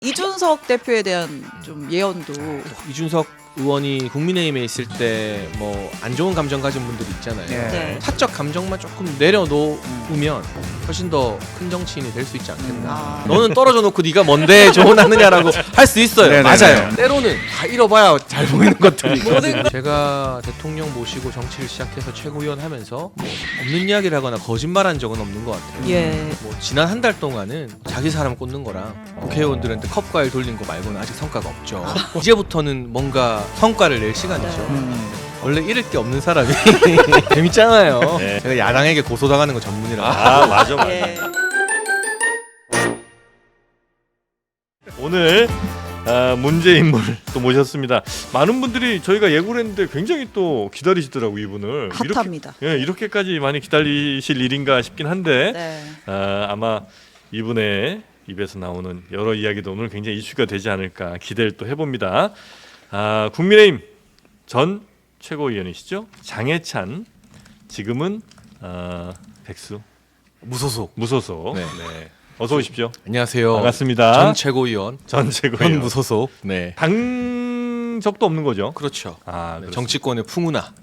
이준석 대표에 대한 좀 예언도 이준석 의원이 국민의힘에 있을 때 뭐 안 좋은 감정 가진 분들이 있잖아요. 네. 사적 감정만 조금 내려놓으면 훨씬 더 큰 정치인이 될 수 있지 않겠나. 아. 너는 떨어져 놓고 네가 뭔데 조언하느냐라고 할 수 있어요. 네네네. 맞아요. 때로는 다 잃어봐야 잘 보이는 것들이 모든 있거든요. 제가 대통령 모시고 정치를 시작해서 최고위원 하면서 뭐 없는 이야기를 하거나 거짓말한 적은 없는 것 같아요. 예. 뭐 지난 한 달 동안은 자기 사람 꽂는 거랑 국회의원들한테 컵 과일 돌린 거 말고는 아직 성과가 없죠. 이제부터는 뭔가 성과를 낼 시간이죠. 원래 잃을 게 없는 사람이 재밌잖아요. 네. 제가 야당에게 고소당하는 거 전문이라고. 아 맞아 맞아. 예. 오늘 문제 인물 또 모셨습니다. 많은 분들이 저희가 예고를 했는데 굉장히 또 기다리시더라고 이분을. 핫합니다. 이렇게까지 많이 기다리실 일인가 싶긴 한데 네. 아마 이분의 입에서 나오는 여러 이야기도 오늘 굉장히 이슈가 되지 않을까 기대를 또 해봅니다. 국민의힘 전 최고위원이시죠? 장해찬 지금은 백수 무소속. 무소속. 네. 어서 오십시오. 안녕하세요. 반갑습니다. 전 최고위원. 전 현 최고위원. 무소속. 네. 당 적도 없는 거죠? 그렇죠. 네, 정치권의 풍운아.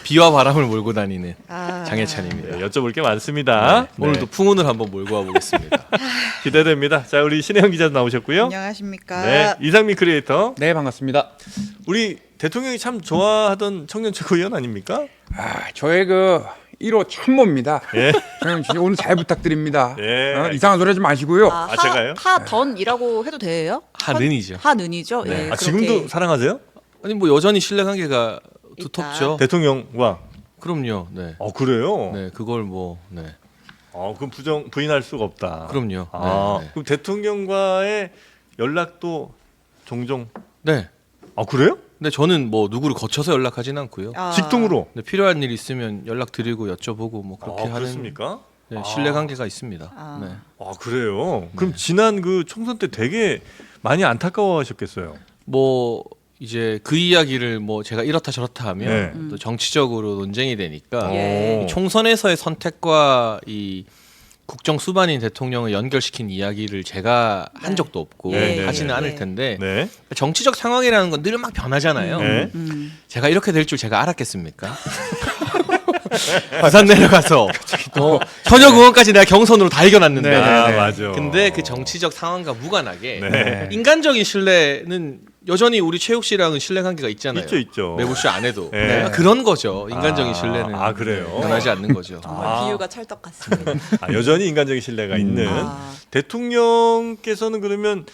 비와 바람을 몰고 다니는 아. 장해찬입니다. 네, 여쭤볼 게 많습니다. 네. 오늘도 풍운을 한번 몰고 와보겠습니다. 기대됩니다. 자, 우리 신혜영 기자 나오셨고요. 안녕하십니까. 네, 이상민 크리에이터. 네, 반갑습니다. 우리 대통령이 참 좋아하던 청년 최고위원 아닙니까? 저의 그 1호 참모입니다. 예. 저는 진짜 오늘 잘 부탁드립니다. 예. 이상한 소리 하지 마시고요. 제가요? 하던이라고 해도 돼요? 하는이죠. 하는이죠. 네. 예. 지금도 그렇게 사랑하세요? 아니 뭐 여전히 신뢰 관계가 두텁죠. 대통령과. 그럼요. 네. 그래요? 네, 그걸 뭐 네. 그럼 부인할 수가 없다. 그럼요. 네. 그럼 대통령과의 연락도 종종. 네. 그래요? 근데 저는 뭐 누구를 거쳐서 연락하진 않고요. 직통으로. 근데 필요한 일 있으면 연락드리고 여쭤보고 뭐 그렇게 하는 그렇습니까? 네, 신뢰 관계가 있습니다. 아. 네. 그래요. 그럼 지난 그 총선 때 되게 많이 안타까워하셨겠어요. 뭐 이제 그 이야기를 뭐 제가 이렇다 저렇다 하면 네. 또 정치적으로 논쟁이 되니까 예. 이 총선에서의 선택과 이 국정 수반인 대통령을 연결시킨 이야기를 제가 한 적도 없고 네, 하지는 네, 않을 네. 텐데 네. 정치적 상황이라는 건 늘 막 변하잖아요. 네. 제가 이렇게 될 줄 제가 알았겠습니까? 부산 내려가서 현역 의원까지 내가 경선으로 다 이겨놨는데 네, 네, 네. 맞아. 근데 그 정치적 상황과 무관하게 네. 인간적인 신뢰는 여전히 우리 최욱 씨랑은 신뢰 관계가 있잖아요. 있죠. 매부쇼 안 해도 네. 그런 거죠. 인간적인 신뢰는 그래요? 변하지 않는 거죠. 정말 비유가 찰떡 같습니다. 여전히 인간적인 신뢰가 있는 대통령께서는 그러면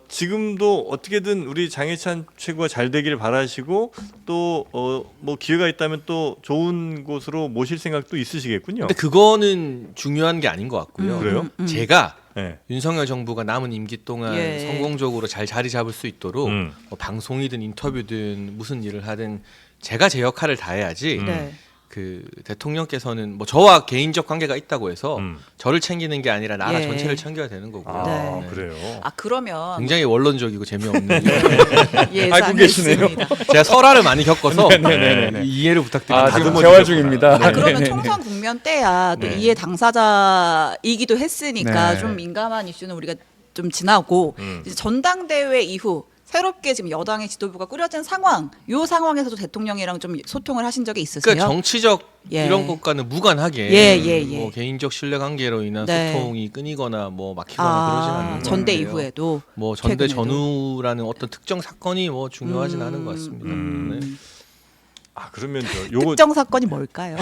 지금도 어떻게든 우리 장해찬 최고가 잘 되기를 바라시고 또 뭐 기회가 있다면 또 좋은 곳으로 모실 생각도 있으시겠군요. 근데 그거는 중요한 게 아닌 것 같고요. 그래요? 제가 네. 윤석열 정부가 남은 임기 동안 예. 성공적으로 잘 자리 잡을 수 있도록 뭐 방송이든 인터뷰든 무슨 일을 하든 제가 제 역할을 다해야지 네. 그 대통령께서는 뭐 저와 개인적 관계가 있다고 해서 음. 저를 챙기는 게 아니라 나라 예. 전체를 챙겨야 되는 거고요. 네. 그래요. 그러면 굉장히 원론적이고 재미없는 알고 계시네요. 예상했습니다. 제가 설화를 많이 겪어서 네네네. 이해를 부탁드립니다. 지금 다듬어 재활 주셨구나. 중입니다. 네. 그러면 네네네. 총선 국면 때야 또 네. 이해 당사자이기도 했으니까 네. 좀 민감한 이슈는 우리가 좀 지나고 이제 전당대회 이후 새롭게 지금 여당의 지도부가 꾸려진 상황, 요 상황에서도 대통령이랑 좀 소통을 하신 적이 있으세요? 그러니까 정치적 예. 이런 것과는 무관하게 예. 뭐 개인적 신뢰 관계로 인한 네. 소통이 끊이거나 뭐 막히거나 그러진 않는 것 전대 같아요. 이후에도 뭐 전대 최근에도. 전후라는 어떤 특정 사건이 뭐 중요하진 않은 것 같습니다. 네. 그러면 요거 특정 사건이 뭘까요?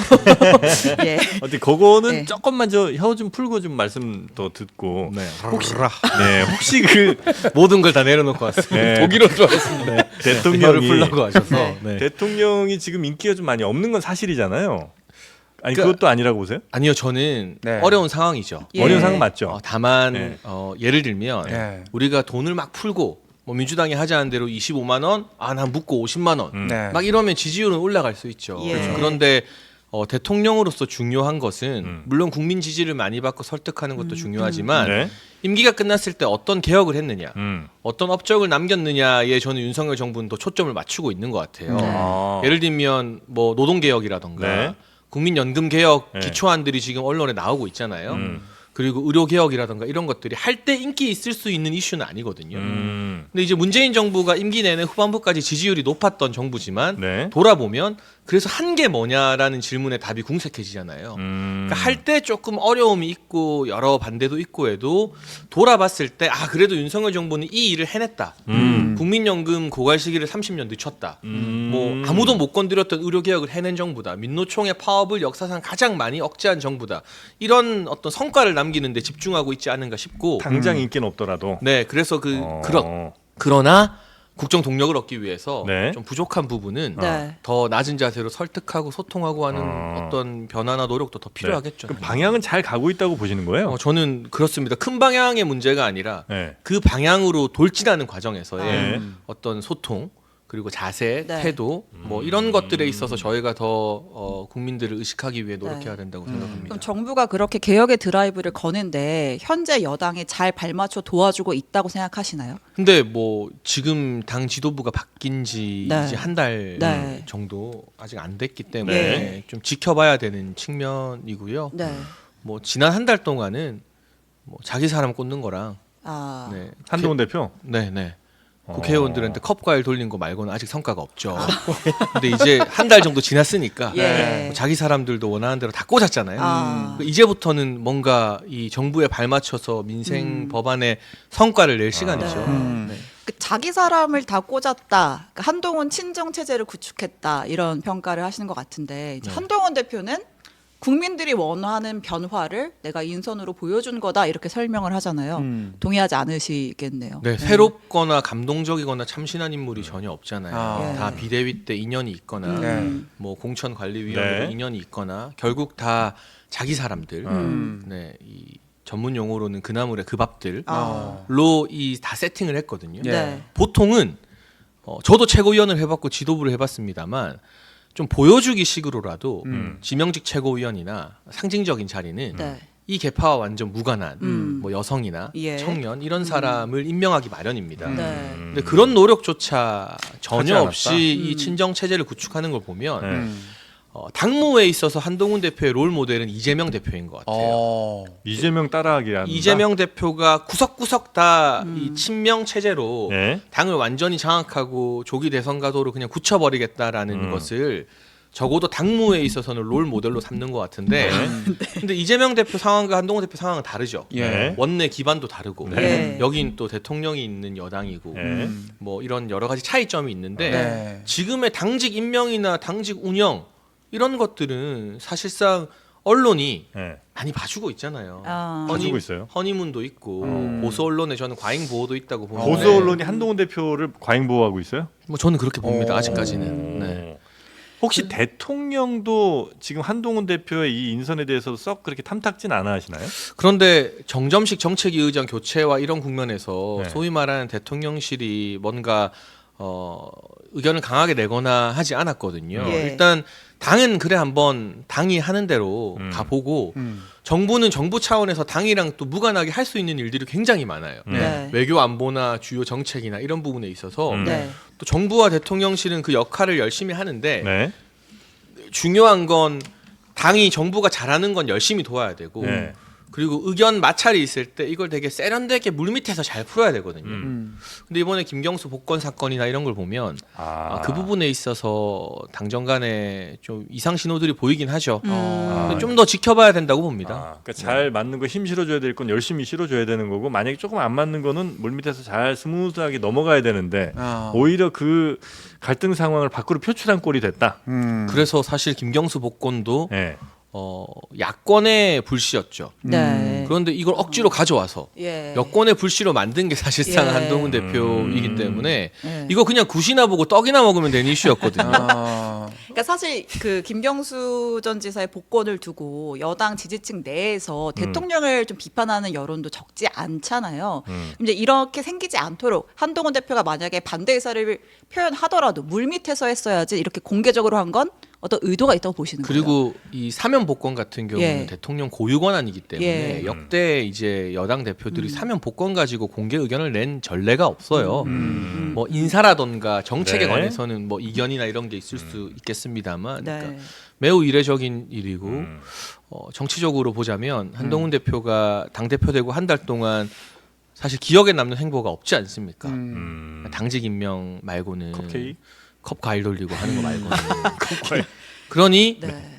예. 어디 그거는 네. 조금만 혀 좀 풀고 좀 말씀 더 듣고 네. 혹시 그 모든 걸 다 내려놓고 왔어요. 네. 독일어 좋아했습니다. 혀를 대통령이 풀라고 하셔서. 네. 네. 대통령이 지금 인기가 좀 많이 없는 건 사실이잖아요. 아니 그러니까- 그것도 아니라고 보세요? 아니요, 저는 네. 어려운 상황이죠. 예. 어려운 상황 맞죠? 다만 네. 예를 들면 네. 우리가 돈을 막 풀고 뭐 민주당이 하자는 대로 25만 원, 난 묻고 50만 원, 네. 막 이러면 지지율은 올라갈 수 있죠. 예. 그렇죠. 그런데 대통령으로서 중요한 것은 음. 물론 국민 지지를 많이 받고 설득하는 것도 중요하지만 네. 임기가 끝났을 때 어떤 개혁을 했느냐, 음. 어떤 업적을 남겼느냐에 저는 윤석열 정부는 더 초점을 맞추고 있는 것 같아요. 아. 예를 들면 뭐 노동개혁이라던가 네. 국민연금 개혁 네. 기초안들이 지금 언론에 나오고 있잖아요. 그리고 의료 개혁이라든가 이런 것들이 할 때 인기 있을 수 있는 이슈는 아니거든요. 음. 근데 이제 문재인 정부가 임기 내내 후반부까지 지지율이 높았던 정부지만 네. 돌아보면 그래서 한 게 뭐냐라는 질문에 답이 궁색해지잖아요. 그러니까 할 때 조금 어려움이 있고 여러 반대도 있고 해도 돌아봤을 때 아 그래도 윤석열 정부는 이 일을 해냈다. 국민연금 고갈 시기를 30년 늦췄다. 뭐 아무도 못 건드렸던 의료 개혁을 해낸 정부다. 민노총의 파업을 역사상 가장 많이 억제한 정부다. 이런 어떤 성과를 남기는데 집중하고 있지 않은가 싶고. 당장 인기는 없더라도. 네, 그래서 그러나 국정 동력을 얻기 위해서 네. 좀 부족한 부분은 네. 더 낮은 자세로 설득하고 소통하고 하는 어떤 변화나 노력도 더 필요하겠죠. 그 방향은 잘 가고 있다고 보시는 거예요? 저는 그렇습니다. 큰 방향의 문제가 아니라 네. 그 방향으로 돌진하는 과정에서의 네. 어떤 소통 그리고 자세, 네. 태도 뭐 이런 것들에 있어서 저희가 더 국민들을 의식하기 위해 노력해야 된다고 생각합니다. 그럼 정부가 그렇게 개혁의 드라이브를 거는데 현재 여당이 잘 발맞춰 도와주고 있다고 생각하시나요? 근데 뭐 지금 당 지도부가 바뀐 지 네. 이제 한 달 네. 정도 아직 안 됐기 때문에 네. 좀 지켜봐야 되는 측면이고요. 네. 뭐 지난 한 달 동안은 뭐 자기 사람 꽂는 거랑 아. 네. 한동훈 대표? 네. 국회의원들한테 컵 과일 돌린 거 말고는 아직 성과가 없죠. 근데 이제 한 달 정도 지났으니까 예. 뭐 자기 사람들도 원하는 대로 다 꽂았잖아요. 아. 이제부터는 뭔가 이 정부에 발맞춰서 민생 법안에 성과를 낼 시간이죠. 네. 그 자기 사람을 다 꽂았다. 그러니까 한동훈 친정 체제를 구축했다. 이런 평가를 하시는 것 같은데 이제 한동훈 대표는 국민들이 원하는 변화를 내가 인선으로 보여준 거다 이렇게 설명을 하잖아요. 동의하지 않으시겠네요. 네, 새롭거나 감동적이거나 참신한 인물이 전혀 없잖아요. 아. 다 비대위 때 인연이 있거나 네. 뭐 공천관리위원회도 네. 인연이 있거나 결국 다 자기 사람들, 네, 이 전문 용어로는 그나물의 그 밥들로 아. 이 다 세팅을 했거든요. 예. 네. 보통은 저도 최고위원을 해봤고 지도부를 해봤습니다만 좀 보여주기 식으로라도 지명직 최고위원이나 상징적인 자리는 네. 이 계파와 완전 무관한 뭐 여성이나 예. 청년 이런 사람을 임명하기 마련입니다. 네. 근데 그런 노력조차 전혀 하지 없이 않았다. 이 친정 체제를 구축하는 걸 보면 네. 당무에 있어서 한동훈 대표의 롤 모델은 이재명 대표인 것 같아요. 이재명 따라하기 한다. 이재명 대표가 구석구석 다 이 친명 체제로 네. 당을 완전히 장악하고 조기 대선 가도로 그냥 굳혀버리겠다라는 것을 적어도 당무에 있어서는 롤 모델로 삼는 것 같은데 근데 이재명 대표 상황과 한동훈 대표 상황은 다르죠. 네. 원내 기반도 다르고 네. 여긴 또 대통령이 있는 여당이고 네. 뭐 이런 여러 가지 차이점이 있는데 네. 지금의 당직 임명이나 당직 운영 이런 것들은 사실상 언론이 네. 많이 봐주고 있잖아요. 아. 봐주고 있어요. 허니문도 있고 보수 언론에 저는 과잉 보호도 있다고 보는데 보수 언론이 한동훈 대표를 과잉 보호하고 있어요? 뭐 저는 그렇게 봅니다. 아직까지는. 네. 혹시 대통령도 지금 한동훈 대표의 이 인선에 대해서 썩 그렇게 탐탁진 않아 하시나요? 그런데 정점식 정책위 의장 교체와 이런 국면에서 네. 소위 말하는 대통령실이 뭔가 의견을 강하게 내거나 하지 않았거든요. 예. 일단 당은 그래 한번 당이 하는 대로 가보고 정부는 정부 차원에서 당이랑 또 무관하게 할 수 있는 일들이 굉장히 많아요. 네. 외교 안보나 주요 정책이나 이런 부분에 있어서 네. 또 정부와 대통령실은 그 역할을 열심히 하는데 네. 중요한 건 당이 정부가 잘하는 건 열심히 도와야 되고 네. 그리고 의견 마찰이 있을 때 이걸 되게 세련되게 물밑에서 잘 풀어야 되거든요. 근데 이번에 김경수 복권 사건이나 이런 걸 보면 그 부분에 있어서 당정 간에 좀 이상 신호들이 보이긴 하죠. 좀 더 지켜봐야 된다고 봅니다. 그러니까 잘 맞는 거 힘 실어줘야 될 건 열심히 실어줘야 되는 거고 만약에 조금 안 맞는 거는 물밑에서 잘 스무스하게 넘어가야 되는데 오히려 그 갈등 상황을 밖으로 표출한 꼴이 됐다. 그래서 사실 김경수 복권도 네. 야권의 불씨였죠. 네. 그런데 이걸 억지로 가져와서 예. 여권의 불씨로 만든 게 사실상 예. 한동훈 대표이기 때문에 예. 이거 그냥 굿이나 보고 떡이나 먹으면 되는 이슈였거든요. 그러니까 사실 그 김경수 전 지사의 복권을 두고 여당 지지층 내에서 대통령을 좀 비판하는 여론도 적지 않잖아요. 이제 이렇게 생기지 않도록 한동훈 대표가 만약에 반대 의사를 표현하더라도 물밑에서 했어야지 이렇게 공개적으로 한 건 어떤 의도가 있다고 보시는 거예요? 그리고 이 사면 복권 같은 경우는 예. 대통령 고유 권한이기 때문에 예. 역대 이제 여당 대표들이 사면 복권 가지고 공개 의견을 낸 전례가 없어요. 뭐 인사라던가 정책에 네. 관해서는 뭐 이견이나 이런 게 있을 수 있겠습니다만 네. 그러니까 매우 이례적인 일이고 정치적으로 보자면 한동훈 대표가 당 대표 되고 한 달 동안 사실 기억에 남는 행보가 없지 않습니까? 당직 임명 말고는 컵 과일 돌리고 하는 거 말고는. 그러니 네.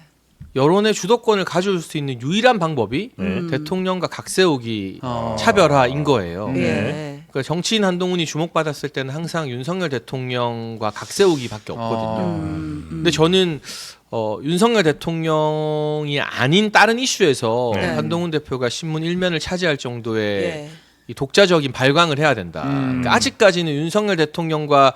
여론의 주도권을 가져올 수 있는 유일한 방법이 대통령과 각세우기 차별화인 거예요. 예. 그러니까 정치인 한동훈이 주목받았을 때는 항상 윤석열 대통령과 각세우기밖에 없거든요. 근데 저는 윤석열 대통령이 아닌 다른 이슈에서 네. 한동훈 대표가 신문 1면을 차지할 정도의 예. 이 독자적인 발광을 해야 된다. 그러니까 아직까지는 윤석열 대통령과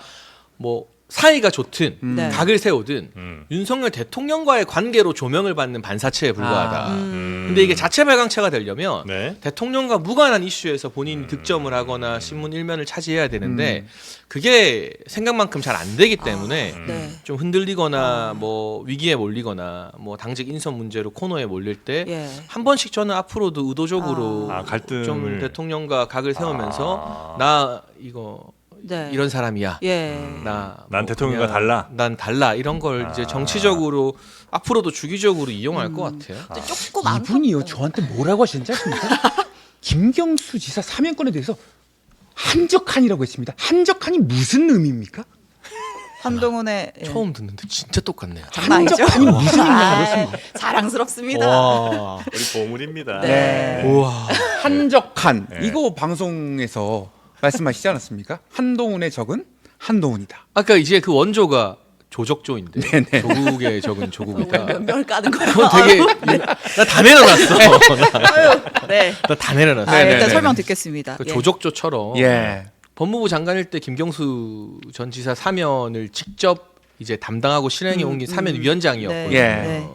뭐 사이가 좋든 네. 각을 세우든 윤석열 대통령과의 관계로 조명을 받는 반사체에 불과하다. 근데 이게 자체 발광체가 되려면 네. 대통령과 무관한 이슈에서 본인이 득점을 하거나 신문 1면을 차지해야 되는데 그게 생각만큼 잘 안 되기 때문에 네. 좀 흔들리거나 뭐 위기에 몰리거나 뭐 당직 인선 문제로 코너에 몰릴 때 한 예. 번씩 저는 앞으로도 의도적으로 갈등을 좀 대통령과 각을 세우면서 나 이거 네. 이런 사람이야. 예. 난 뭐 대통령과 그냥 달라. 난 달라. 이런 걸 이제 정치적으로 앞으로도 주기적으로 이용할 것 같아요. 근데 조금 이분이요 저한테 뭐라고 하셨는지 아십니까? 김경수 지사 사면권에 대해서 한적한이라고 했습니다. 한적한이 무슨 의미입니까? 한동훈의 예. 처음 듣는데 진짜 똑같네요. 장난 아니죠? 한적한이 무슨 의미냐고 했습니다. 자랑스럽습니다. 와. 우리 보물입니다. 네. 우와. 한적한 네. 이거 방송에서 말씀하시지 않았습니까? 한동훈의 적은 한동훈이다. 아까 이제 그 원조가 조적조인데 네네. 조국의 적은 조국이다. 몇 명을 까는 거예요? 그건 되게 나 다 내려놨어. 아유, 네. 나 다 내려놨어. 아, 일단 네네네. 설명 듣겠습니다. 그 예. 조적조처럼 예. 법무부 장관일 때 김경수 전 지사 사면을 직접 이제 담당하고 실행에 옮긴 사면위원장이었거든요. 예. 네.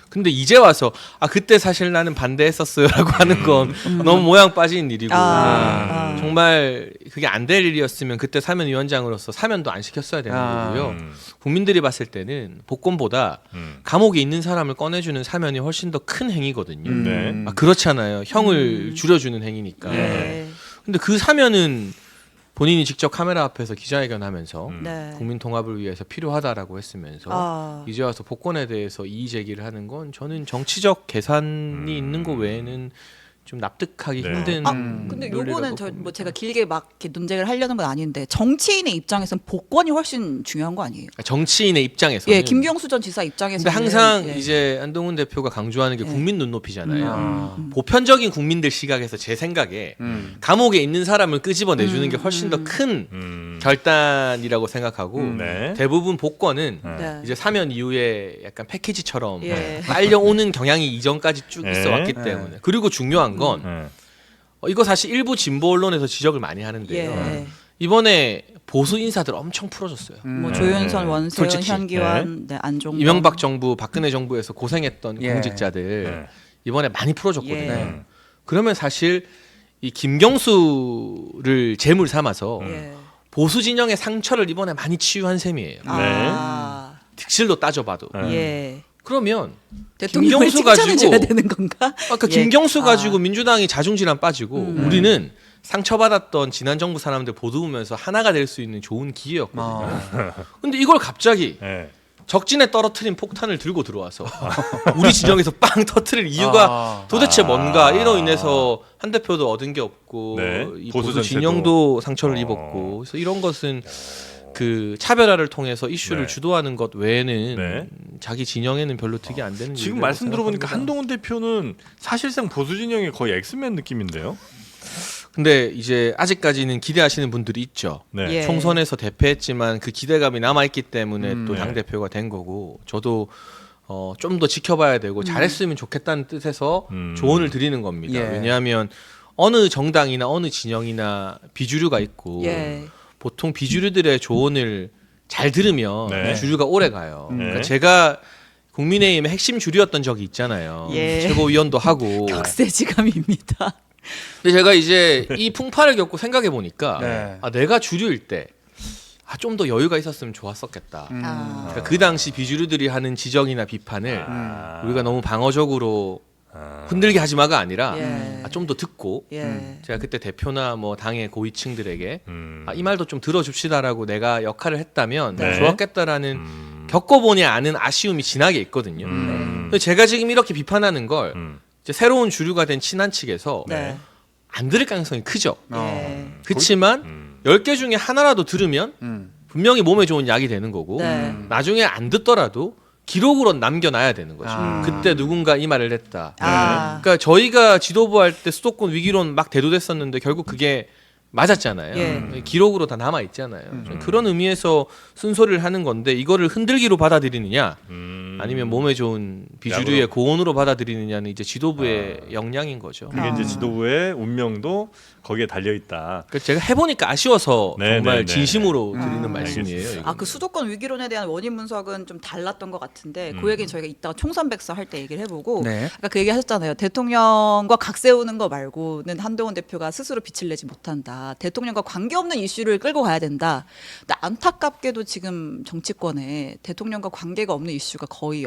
근데 이제 와서 그때 사실 나는 반대했었어요라고 하는 건 너무 모양 빠진 일이고 정말 그게 안 될 일이었으면 그때 사면위원장으로서 사면도 안 시켰어야 되는 거고요. 국민들이 봤을 때는 복권보다 감옥에 있는 사람을 꺼내주는 사면이 훨씬 더 큰 행위거든요. 네. 그렇잖아요. 형을 줄여주는 행위니까. 네. 근데 그 사면은 본인이 직접 카메라 앞에서 기자회견하면서 네. 국민 통합을 위해서 필요하다라고 했으면서 이제 와서 복권에 대해서 이의 제기를 하는 건 저는 정치적 계산이 있는 거 외에는 좀 납득하기 네. 힘든. 근데 논리라고 요거는 봅니다. 뭐 제가 길게 막 이렇게 논쟁을 하려는 건 아닌데 정치인의 입장에서는 복권이 훨씬 중요한 거 아니에요? 정치인의 입장에서는. 예, 김경수 전 지사 입장에서는. 근데 항상 예. 이제 한동훈 대표가 강조하는 게 국민 눈높이잖아요. 아. 보편적인 국민들 시각에서 제 생각에 감옥에 있는 사람을 끄집어내주는 게 훨씬 더 큰 결단이라고 생각하고 네. 대부분 복권은 네. 이제 사면 이후에 약간 패키지처럼 예. 딸려오는 경향이 이전까지 쭉 네. 있어왔기 때문에. 그리고 중요한 건 이거 사실 일부 진보 언론에서 지적을 많이 하는데요. 예. 이번에 보수 인사들 엄청 풀어줬어요. 뭐 조윤선, 원세훈, 솔직히. 현기환, 네, 안종범. 이명박 정부, 박근혜 정부에서 고생했던 예. 공직자들 네. 이번에 많이 풀어줬거든요. 예. 그러면 사실 이 김경수를 제물 삼아서 예. 보수 진영의 상처를 이번에 많이 치유한 셈이에요. 아. 득실로 따져봐도. 예. 그러면 대통령을 김경수 칭찬해줘야 가지고 되는 건가? 아까 예. 김경수 가지고 민주당이 자중질환 빠지고 음. 우리는 상처받았던 지난 정부 사람들 보듬으면서 하나가 될 수 있는 좋은 기회였거든요. 근데 이걸 갑자기 네. 적진에 떨어뜨린 폭탄을 들고 들어와서 우리 진영에서 빵 터트릴 이유가 도대체 뭔가 이로 인해서 한 대표도 얻은 게 없고 네. 이 보수 보수 전체도. 진영도 상처를 입었고 그래서 이런 것은 그 차별화를 통해서 이슈를 네. 주도하는 것 외에는 네. 자기 진영에는 별로 득이 안 되는 지금 일이라고 말씀 들어보니까 생각합니다. 한동훈 대표는 사실상 보수 진영이 거의 엑스맨 느낌인데요. 근데 이제 아직까지는 기대하시는 분들이 있죠. 네. 예. 총선에서 대패했지만 그 기대감이 남아있기 때문에 또 네. 당대표가 된 거고 저도 좀 더 지켜봐야 되고 잘했으면 좋겠다는 뜻에서 조언을 드리는 겁니다. 예. 왜냐하면 어느 정당이나 어느 진영이나 비주류가 있고 예. 보통 비주류들의 조언을 잘 들으면 네. 주류가 오래 가요. 네. 그러니까 제가 국민의힘의 핵심 주류였던 적이 있잖아요. 예. 최고위원도 하고. 격세지감입니다. 근데 제가 이제 이 풍파를 겪고 생각해 보니까 네. 내가 주류일 때 좀 더 여유가 있었으면 좋았었겠다. 아. 그러니까 그 당시 비주류들이 하는 지적이나 비판을 우리가 너무 방어적으로 흔들게 하지 마가 아니라 예. 좀 더 듣고 예. 제가 그때 대표나 뭐 당의 고위층들에게 이 말도 좀 들어줍시다라고 내가 역할을 했다면 네. 좋았겠다라는 겪어보니 아는 아쉬움이 진하게 있거든요. 그래서 제가 지금 이렇게 비판하는 걸 이제 새로운 주류가 된 친한 측에서 네. 안 들을 가능성이 크죠. 예. 그렇지만 10개 중에 하나라도 들으면 분명히 몸에 좋은 약이 되는 거고 네. 나중에 안 듣더라도 기록으로 남겨놔야 되는 거죠. 아. 그때 누군가 이 말을 했다. 아. 그러니까 저희가 지도부 할 때 수도권 위기론 막 대두됐었는데 결국 그게 맞았잖아요. 예. 기록으로 다 남아 있잖아요. 그런 의미에서 순서를 하는 건데 이거를 흔들기로 받아들이느냐 아니면 몸에 좋은 비주류의 약으로. 고온으로 받아들이느냐는 이제 지도부의 역량인 거죠. 그게 이제 지도부의 운명도 거기에 달려 있다. 그러니까 제가 해보니까 아쉬워서 네, 정말 네, 네. 진심으로 드리는 말씀이에요. 알겠습니다. 이거는. 그 수도권 위기론에 대한 원인 분석은 좀 달랐던 것 같은데 그 얘기는 저희가 이따가 총선백서 할 때 얘기를 해보고 네. 아까 그 얘기 하셨잖아요. 대통령과 각 세우는 거 말고는 한동훈 대표가 스스로 빛을 내지 못한다. 대통령과 관계없는 이슈를 끌고 가야 된다. 근데 안타깝게도 지금 정치권에 대통령과 관계가 없는 이슈가 거의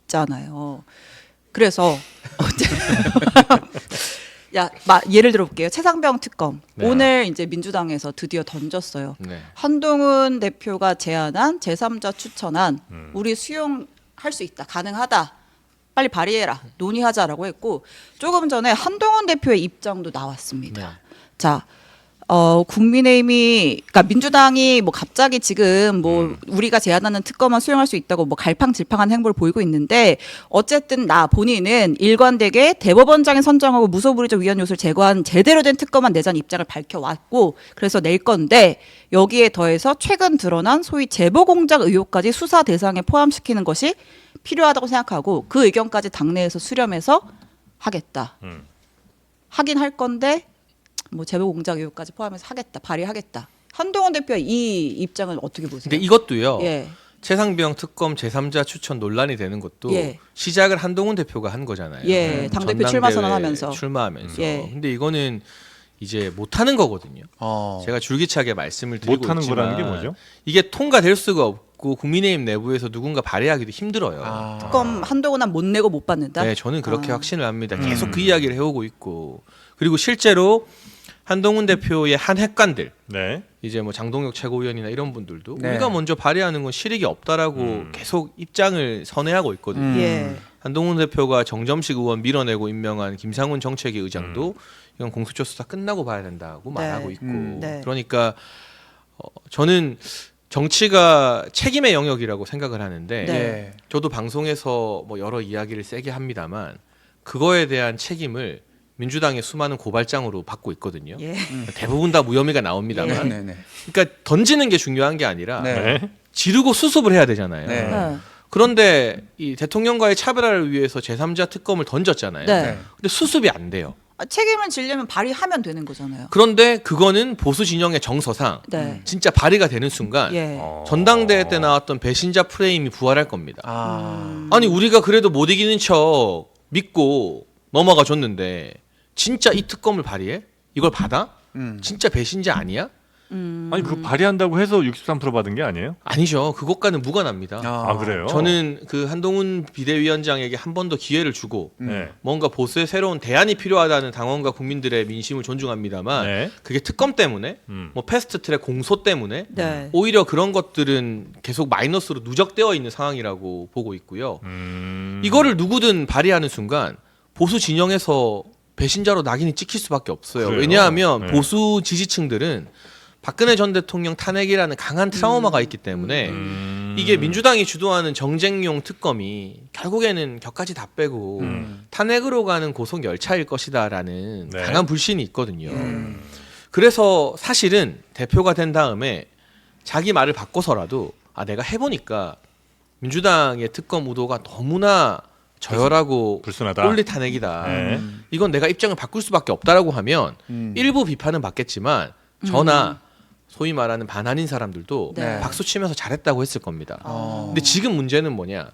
없잖아요. 그래서 예를 들어볼게요. 최상병 특검 네. 오늘 이제 민주당에서 드디어 던졌어요. 네. 한동훈 대표가 제안한 제3자 추천안 우리 수용할 수 있다. 가능하다. 빨리 발의해라. 논의하자라고 했고 조금 전에 한동훈 대표의 입장도 나왔습니다. 네. 자, 국민의힘이 그러니까 민주당이 뭐 갑자기 지금 뭐 우리가 제안하는 특검만 수용할 수 있다고 뭐 갈팡질팡한 행보를 보이고 있는데 어쨌든 나 본인은 일관되게 대법원장이 선정하고 무소불위적 위헌 요소를 제거한 제대로 된 특검안 내자는 입장을 밝혀왔고 그래서 낼 건데 여기에 더해서 최근 드러난 소위 제보 공작 의혹까지 수사 대상에 포함시키는 것이 필요하다고 생각하고 그 의견까지 당내에서 수렴해서 하겠다. 하긴 할 건데 뭐 제보 공작 의혹까지 포함해서 하겠다. 발의하겠다. 한동훈 대표의 이 입장은 어떻게 보세요? 근데 이것도요. 예. 최상병 특검 제3자 추천 논란이 되는 것도 예. 시작을 한동훈 대표가 한 거잖아요. 예, 당대표 출마 선언하면서. 출마하면서. 예. 근데 이거는 이제 못하는 거거든요. 어. 제가 줄기차게 말씀을 드리고 못하는 있지만 거라는 게 뭐죠? 이게 통과될 수가 없고 국민의힘 내부에서 누군가 발의하기도 힘들어요. 아. 특검 한동훈은 못 내고 못 받는다. 네, 저는 그렇게 아. 확신을 합니다. 계속 그 이야기를 해오고 있고 그리고 실제로 한동훈 대표의 한 핵관들 네. 이제 뭐 장동혁 최고위원이나 이런 분들도 네. 우리가 먼저 발의하는 건 실익이 없다라고 계속 입장을 선회하고 있거든요. 예. 한동훈 대표가 정점식 의원 밀어내고 임명한 김상훈 정책위 의장도 이건 공수처 수사 끝나고 봐야 된다고 말하고 있고 네. 그러니까 저는 정치가 책임의 영역이라고 생각을 하는데 네. 예. 저도 방송에서 뭐 여러 이야기를 세게 합니다만 그거에 대한 책임을 민주당의 수많은 고발장으로 받고 있거든요. 예. 대부분 다 무혐의가 나옵니다만 네, 네. 그러니까 던지는 게 중요한 게 아니라 네. 네. 지르고 수습을 해야 되잖아요. 네. 네. 그런데 이 대통령과의 차별화를 위해서 제3자 특검을 던졌잖아요. 네. 근데 수습이 안 돼요. 책임을 지려면 발의하면 되는 거잖아요. 그런데 그거는 보수 진영의 정서상 네. 진짜 발의가 되는 순간 예. 전당대회 때 나왔던 배신자 프레임이 부활할 겁니다. 아. 아니 우리가 그래도 못 이기는 척 믿고 넘어가 줬는데 진짜 이 특검을 발의해? 이걸 받아? 진짜 배신자 아니야? 아니 그 발의한다고 해서 63% 받은 게 아니에요? 아니죠. 그것과는 무관합니다. 아 그래요? 저는 그 한동훈 비대위원장에게 한 번 더 기회를 주고 네. 뭔가 보수의 새로운 대안이 필요하다는 당원과 국민들의 민심을 존중합니다만 네. 그게 특검 때문에 뭐 패스트트랙 공소 때문에 네. 오히려 그런 것들은 계속 마이너스로 누적되어 있는 상황이라고 보고 있고요. 이거를 누구든 발의하는 순간 보수 진영에서 배신자로 낙인이 찍힐 수밖에 없어요. 그래요? 왜냐하면 네. 보수 지지층들은 박근혜 전 대통령 탄핵이라는 강한 트라우마가 있기 때문에 이게 민주당이 주도하는 정쟁용 특검이 결국에는 격까지 다 빼고 탄핵으로 가는 고속 열차일 것이다라는 네. 강한 불신이 있거든요. 그래서 사실은 대표가 된 다음에 자기 말을 바꿔서라도 내가 해보니까 민주당의 특검 의도가 너무나 저열하고 불순하다. 꼴리 탄핵이다. 네. 이건 내가 입장을 바꿀 수밖에 없다라고 하면 일부 비판은 받겠지만 저나 소위 말하는 반한인 사람들도 네. 박수 치면서 잘했다고 했을 겁니다. 어. 근데 지금 문제는 뭐냐?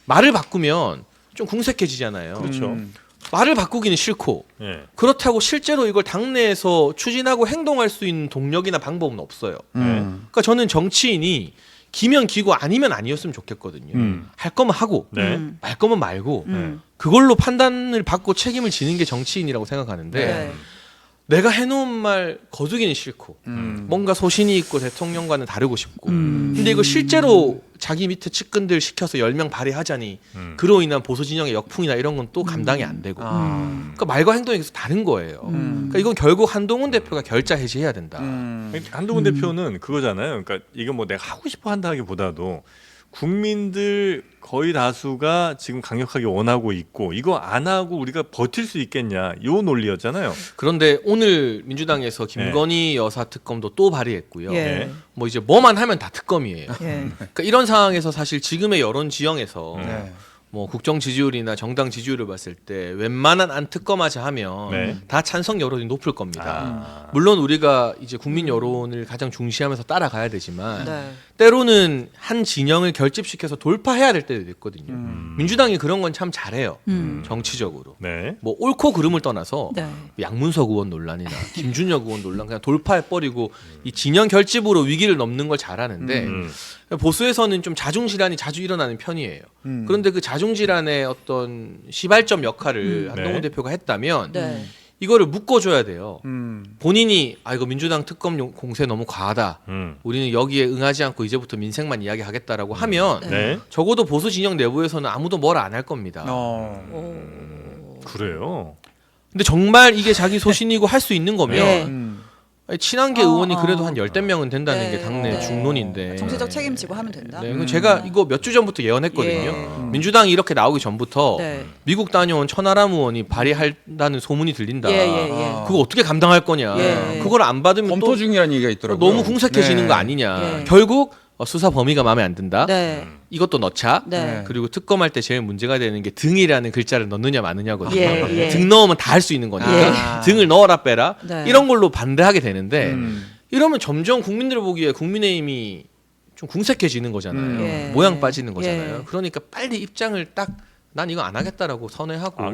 말을 바꾸면 좀 궁색해지잖아요. 그렇죠. 말을 바꾸기는 싫고 예. 그렇다고 실제로 이걸 당내에서 추진하고 행동할 수 있는 동력이나 방법은 없어요. 그러니까 저는 정치인이 기면 기고 아니면 아니었으면 좋겠거든요. 할 거면 하고 네. 말 거면 말고 그걸로 판단을 받고 책임을 지는 게 정치인이라고 생각하는데 네. 내가 해놓은 말 거두기는 싫고 뭔가 소신이 있고 대통령과는 다르고 싶고 근데 이거 실제로 자기 밑에 측근들 시켜서 10명 발의하자니 그로 인한 보수 진영의 역풍이나 이런 건 또 감당이 안 되고 그러니까 말과 행동이 계속 다른 거예요. 그러니까 이건 결국 한동훈 대표가 결자 해지해야 된다. 한동훈 대표는 그거잖아요. 그러니까 이거 뭐 내가 하고 싶어 한다기보다도 국민들 거의 다수가 지금 강력하게 원하고 있고 이거 안 하고 우리가 버틸 수 있겠냐 요 논리였잖아요. 그런데 오늘 민주당에서 김건희 여사 특검도 또 발의했고요. 예. 뭐 이제 뭐만 하면 다 특검이에요. 예. 그러니까 이런 상황에서 사실 지금의 여론 지형에서 네. 뭐 국정 지지율이나 정당 지지율을 봤을 때 웬만한 안 특검하자 하면 네. 다 찬성 여론이 높을 겁니다. 아. 물론 우리가 이제 국민 여론을 가장 중시하면서 따라가야 되지만 네. 때로는 한 진영을 결집시켜서 돌파해야 될 때도 있거든요. 민주당이 그런 건 참 잘해요. 정치적으로. 네. 뭐 옳고 그름을 떠나서 네. 양문석 의원 논란이나 김준혁 의원 논란 그냥 돌파해버리고 이 진영 결집으로 위기를 넘는 걸 잘하는데 보수에서는 좀 자중질환이 자주 일어나는 편이에요. 그런데 그 자중질환의 어떤 시발점 역할을 한동훈 네. 대표가 했다면 네. 이거를 묶어줘야 돼요. 음. 본인이 아 이거 민주당 특검 공세 너무 과하다. 음. 우리는 여기에 응하지 않고 이제부터 민생만 이야기하겠다라고 하면 네. 적어도 보수 진영 내부에서는 아무도 뭘 안 할 겁니다. 그래요. 근데 정말 이게 자기 소신이고 할 수 있는 거면 예. 아니, 친한계 의원이 그래도 한 열댓 명은 된다는 네. 게 당내 네. 중론인데. 정치적 책임지고 하면 된다. 네, 이건 제가 이거 몇 주 전부터 예언했거든요. 예. 민주당이 이렇게 나오기 전부터 네. 미국 다녀온 천하람 의원이 발의한다는 소문이 들린다. 예, 예, 예. 그거 어떻게 감당할 거냐. 예. 그걸 안 받으면 검토 또 중이라는 얘기가 있더라고요. 너무 궁색해지는 네. 거 아니냐. 예. 결국 수사 범위가 마음에 안 든다. 네. 이것도 넣자. 네. 그리고 특검할 때 제일 문제가 되는 게 등이라는 글자를 넣느냐 마느냐거든요. 예, 예. 등 넣으면 다 할 수 있는 거니까. 등을 넣어라 빼라. 네. 이런 걸로 반대하게 되는데 음. 이러면 점점 국민들 보기에 국민의힘이 좀 궁색해지는 거잖아요. 예. 모양 빠지는 거잖아요. 예. 그러니까 빨리 입장을 딱 난 이거 안 하겠다라고 선회하고 아,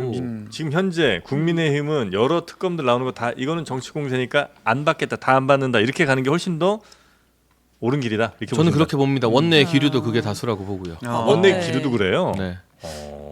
지금 현재 국민의힘은 여러 특검들 나오는 거 다 이거는 정치 공세니까 안 받겠다, 다 안 받는다 이렇게 가는 게 훨씬 더 옳은 길이다. 이렇게 저는 보신다. 그렇게 봅니다. 원내 기류도 그게 다수라고 보고요. 원내 네. 기류도 그래요. 네.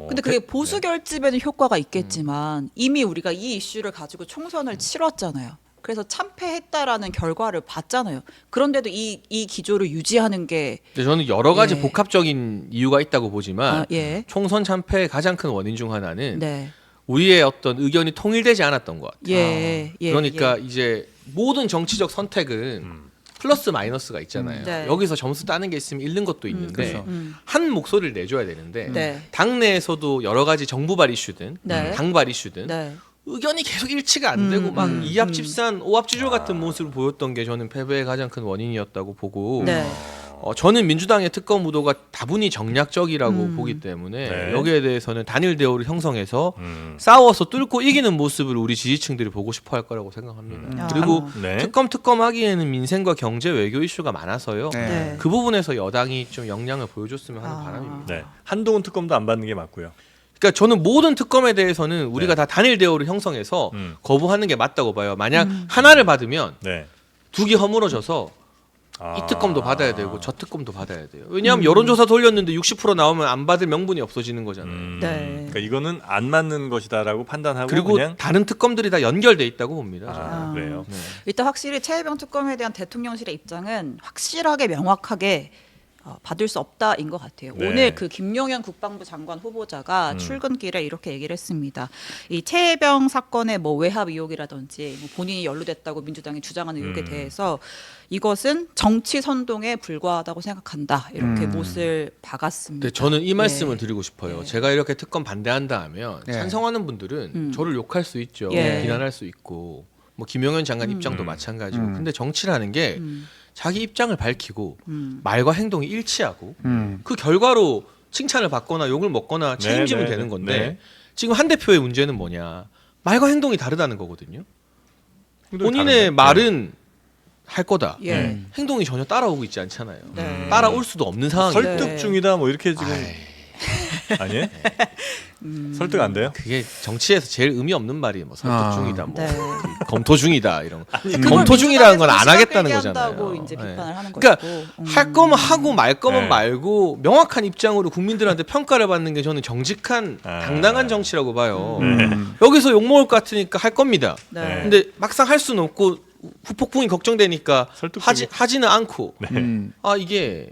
근데 그게 보수 결집에는 효과가 있겠지만 이미 우리가 이 이슈를 가지고 총선을 치렀잖아요. 그래서 참패했다라는 결과를 봤잖아요. 그런데도 이 기조를 유지하는 게 근데 저는 여러 가지 예. 복합적인 이유가 있다고 보지만 예. 총선 참패의 가장 큰 원인 중 하나는 네. 우리의 어떤 의견이 통일되지 않았던 것 같아요. 예. 예. 그러니까 예. 이제 모든 정치적 선택은 플러스 마이너스가 있잖아요. 네. 여기서 점수 따는 게 있으면 잃는 것도 있는데 그렇죠. 한 목소리를 내줘야 되는데 네. 당내에서도 여러 가지 정부발 이슈든 네. 당발 이슈든 네. 의견이 계속 일치가 안 되고 막 이합집산 오합지졸 같은 모습을 보였던 게 저는 패배의 가장 큰 원인이었다고 보고 네. 저는 민주당의 특검 의도가 다분히 정략적이라고 보기 때문에 네. 여기에 대해서는 단일 대우를 형성해서 싸워서 뚫고 이기는 모습을 우리 지지층들이 보고 싶어 할 거라고 생각합니다. 그리고 네. 특검 하기에는 민생과 경제 외교 이슈가 많아서요. 네. 네. 그 부분에서 여당이 좀 역량을 보여줬으면 하는 아. 바람입니다. 네. 한동훈 특검도 안 받는 게 맞고요. 그러니까 저는 모든 특검에 대해서는 우리가 네. 다 단일 대우를 형성해서 거부하는 게 맞다고 봐요. 만약 음. 하나를 받으면 네. 두 개 허물어져서 아. 이 특검도 받아야 되고 저 특검도 받아야 돼요. 왜냐하면 여론조사 돌렸는데 60% 나오면 안 받을 명분이 없어지는 거잖아요. 네. 그러니까 이거는 안 맞는 것이다라고 판단하고 그리고 그냥 다른 특검들이 다 연결돼 있다고 봅니다. 아, 그래요. 네. 일단 확실히 최혜병 특검에 대한 대통령실의 입장은 확실하게 명확하게 받을 수 없다인 것 같아요. 네. 오늘 그 김용현 국방부 장관 후보자가 출근길에 이렇게 얘기를 했습니다. 이 최혜병 사건의 뭐 외압 의혹이라든지 뭐 본인이 연루됐다고 민주당이 주장하는 의혹에 대해서 이것은 정치 선동에 불과하다고 생각한다. 이렇게 못을 박았습니다. 근데 저는 이 말씀을 예. 드리고 싶어요. 예. 제가 이렇게 특검 반대한다 하면 예. 찬성하는 분들은 저를 욕할 수 있죠. 예. 비난할 수 있고 뭐 김용현 장관 입장도 마찬가지고. 근데 정치라는 게 자기 입장을 밝히고 말과 행동이 일치하고 그 결과로 칭찬을 받거나 욕을 먹거나 책임지면 네, 되는 건데 네. 지금 한 대표의 문제는 뭐냐? 말과 행동이 다르다는 거거든요. 행동이 본인의 다른데? 말은 할 거다. 예. 행동이 전혀 따라오고 있지 않잖아요. 네. 따라올 수도 없는 상황이에요. 설득 네. 중이다 뭐 이렇게 지금 아니에요? 설득 안 돼요? 그게 정치에서 제일 의미 없는 말이 뭐 설득 아. 중이다, 뭐 네. 검토 중이다 이런 거. 그걸 검토 중이라는 건 안 민주당에서 하겠다는 시간 끌게 한다고 거잖아요. 이제 네. 비판을 하는 그러니까 것이고. 할 거면 하고 말 거면 네. 말고 명확한 입장으로 국민들한테 평가를 받는 게 저는 정직한 아. 당당한 정치라고 봐요. 네. 여기서 욕 먹을 것 같으니까 할 겁니다. 네. 근데 막상 할 수는 없고 후폭풍이 걱정되니까 설득적이- 하지는 않고 음. 아 이게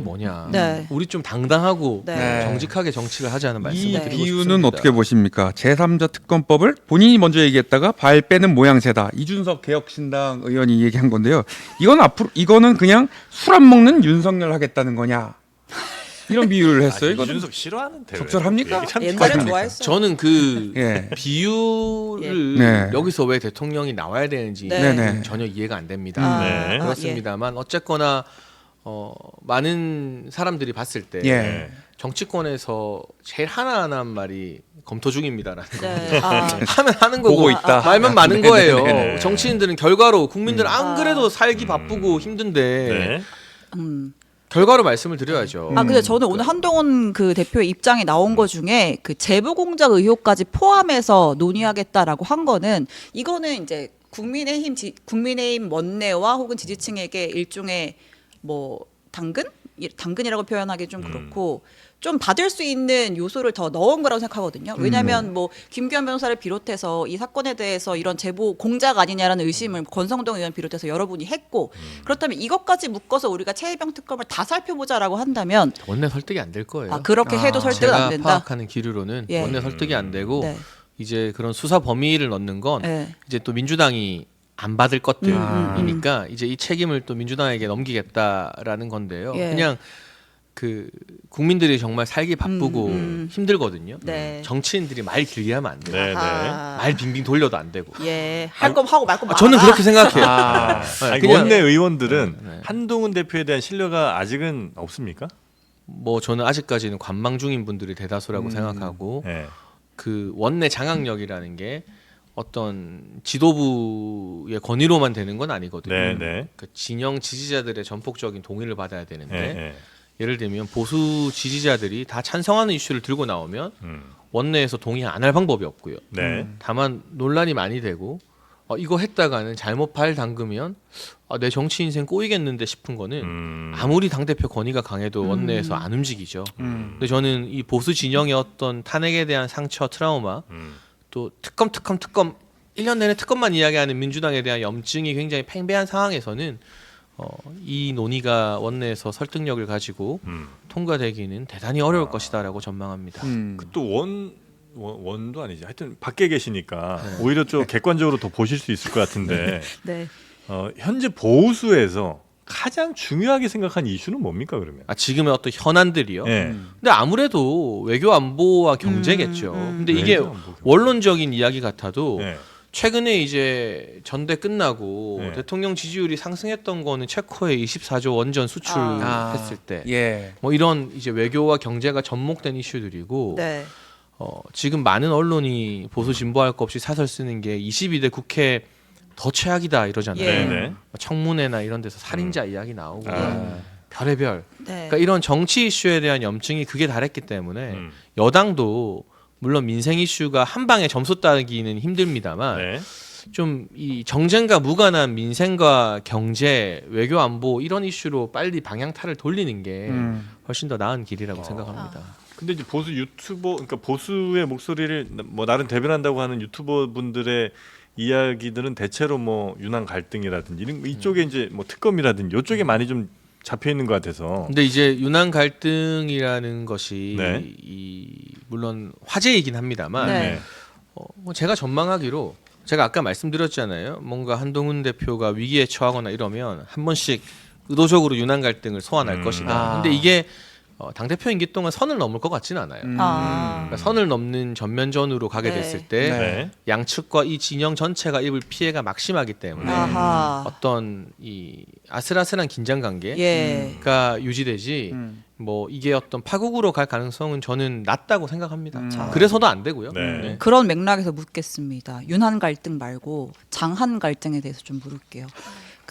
뭐냐. 네. 우리 좀 당당하고 네. 정직하게 정치를 하자는 말씀을 이 드리고 비유는 싶습니다. 어떻게 보십니까? 제3자 특검법을 본인이 먼저 얘기했다가 발 빼는 모양새다. 이준석 개혁신당 의원이 얘기한 건데요. 이거는 그냥 술 안 먹는 윤석열 하겠다는 거냐? 이런 비유를 했어요. 아, 이거 이준석 싫어하는데. 적절합니까? 얘기 참 옛날에 축하드립니다. 좋아했어요. 저는 그 예. 비유를 네. 여기서 왜 대통령이 나와야 되는지 네. 네. 전혀 이해가 안 됩니다. 네. 그렇습니다만 어쨌거나 많은 사람들이 봤을 때 예. 정치권에서 제일 하나하나한 말이 검토 중입니다라는 거. 네. 아, 하면 하는 거고 보고 있다. 말만 많은 네, 거예요. 네, 네. 정치인들은 결과로 국민들은 안 아. 그래도 살기 바쁘고 힘든데 네. 음. 결과로 말씀을 드려야죠. 아, 근데 저는 오늘 한동훈 그 대표의 입장이 나온 거 중에 그 재부 공작 의혹까지 포함해서 논의하겠다라고 한 거는 이거는 이제 국민의힘 원내와 혹은 지지층에게 일종의 뭐 당근이라고 표현하기 좀 그렇고 좀 받을 수 있는 요소를 더 넣은 거라고 생각하거든요. 왜냐하면 뭐 김규현 변호사를 비롯해서 이 사건에 대해서 이런 제보 공작 아니냐라는 의심을 권성동 의원 비롯해서 여러분이 했고 그렇다면 이것까지 묶어서 우리가 최혜병 특검을 다 살펴보자라고 한다면 원내 설득이 안 될 거예요. 그렇게 해도 설득은 제가 안 된다. 파악하는 기류로는 예. 원내 설득이 안 되고 네. 이제 그런 수사 범위를 넣는 건 네. 이제 또 민주당이 안 받을 것들이니까 이제 이 책임을 또 민주당에게 넘기겠다라는 건데요. 예. 그냥 그 국민들이 정말 살기 바쁘고 힘들거든요. 네. 정치인들이 말 길게 하면 안 돼요. 네, 네. 아하. 말 빙빙 돌려도 안 되고. 예, 할 거면 하고 말 거면 저는 말아. 그렇게 생각해요. 아니, 그냥- 원내 의원들은 네. 한동훈 대표에 대한 신뢰가 아직은 없습니까? 뭐 저는 아직까지는 관망 중인 분들이 대다수라고 생각하고 네. 그 원내 장악력이라는 게 어떤 지도부의 권위로만 되는 건 아니거든요. 네, 네. 그 진영 지지자들의 전폭적인 동의를 받아야 되는데 네, 네. 예를 들면 보수 지지자들이 다 찬성하는 이슈를 들고 나오면 원내에서 동의 안 할 방법이 없고요. 네. 다만 논란이 많이 되고 이거 했다가는 잘못 발 담그면 내 정치 인생 꼬이겠는데 싶은 거는 아무리 당대표 권위가 강해도 원내에서 안 움직이죠. 근데 저는 이 보수 진영의 어떤 탄핵에 대한 상처, 트라우마 또 특검 1년 내내 특검만 이야기하는 민주당에 대한 염증이 굉장히 팽배한 상황에서는 이 논의가 원내에서 설득력을 가지고 통과되기는 대단히 어려울 것이다라고 전망합니다. 또 원도 아니지. 하여튼 밖에 계시니까 오히려 좀 객관적으로 더 보실 수 있을 것 같은데 네. 현재 보수에서 가장 중요하게 생각한 이슈는 뭡니까 그러면? 지금의 어떤 현안들이요. 네. 근데 아무래도 외교 안보와 경제겠죠. 근데 이게 외교 안보, 경제. 원론적인 이야기 같아도 네. 최근에 이제 전대 끝나고 네. 대통령 지지율이 상승했던 거는 체코에 24조 원전 수출했을 때 예. 뭐 이런 이제 외교와 경제가 접목된 이슈들이고 네. 지금 많은 언론이 보수 진보할 것 없이 사설 쓰는 게 22대 국회 더 최악이다 이러잖아요. 예. 네. 청문회나 이런 데서 살인자 이야기 나오고 아. 별의별. 네. 그러니까 이런 정치 이슈에 대한 염증이 극에 달했기 때문에 여당도 물론 민생 이슈가 한 방에 점수 따기는 힘듭니다만 네. 좀 이 정쟁과 무관한 민생과 경제, 외교 안보 이런 이슈로 빨리 방향타를 돌리는 게 훨씬 더 나은 길이라고 생각합니다. 근데 이제 보수 유튜버, 그러니까 보수의 목소리를 뭐 나름 대변한다고 하는 유튜버 분들의 이야기들은 대체로 뭐 유난 갈등이라든지 이런 이쪽에 이제 뭐 특검이라든지 이쪽에 많이 좀 잡혀 있는 것 같아서. 근데 이제 유난 갈등이라는 것이 네. 물론 화제이긴 합니다만 네. 뭐 제가 전망하기로 제가 아까 말씀드렸잖아요. 뭔가 한동훈 대표가 위기에 처하거나 이러면 한 번씩 의도적으로 유난 갈등을 소환할 것이다. 근데 이게 당대표 임기 동안 선을 넘을 것 같지는 않아요. 그러니까 선을 넘는 전면전으로 가게 네. 됐을 때 네. 양측과 이 진영 전체가 입을 피해가 막심하기 때문에 아하. 어떤 이 아슬아슬한 긴장 관계가 예. 유지되지 뭐 이게 어떤 파국으로 갈 가능성은 저는 낮다고 생각합니다. 자. 그래서도 안 되고요. 네. 그런 맥락에서 묻겠습니다. 윤한 갈등 말고 장한 갈등에 대해서 좀 물을게요.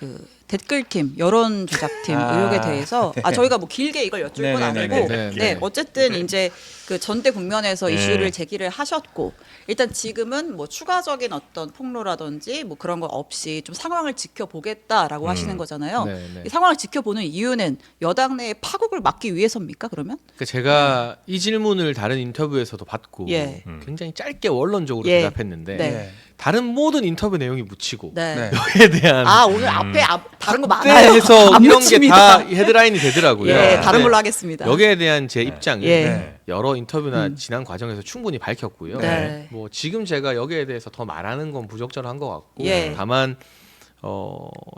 그 댓글팀, 여론 조작팀 의혹에 대해서 저희가 뭐 길게 이걸 여쭐 건 아니고 네네네. 어쨌든 이제 그 전대 국면에서 네. 이슈를 제기를 하셨고 일단 지금은 뭐 추가적인 어떤 폭로라든지 뭐 그런 거 없이 좀 상황을 지켜보겠다라고 하시는 거잖아요. 네네. 이 상황을 지켜보는 이유는 여당 내의 파국을 막기 위해서입니까? 그러면? 그러니까 제가 이 질문을 다른 인터뷰에서도 받고 예. 굉장히 짧게 원론적으로 예. 대답했는데 네. 다른 모든 인터뷰 내용이 묻히고 네. 네. 여기에 대한 오늘 앞에 다른 거 많아요. 해서 안 이런 게 묻힙니다. 다 헤드라인이 되더라고요. 예, 다른 네. 걸로 하겠습니다. 여기에 대한 제 입장은 예. 여러 인터뷰나 지난 과정에서 충분히 밝혔고요. 네. 뭐 지금 제가 여기에 대해서 더 말하는 건 부적절한 것 같고 예. 다만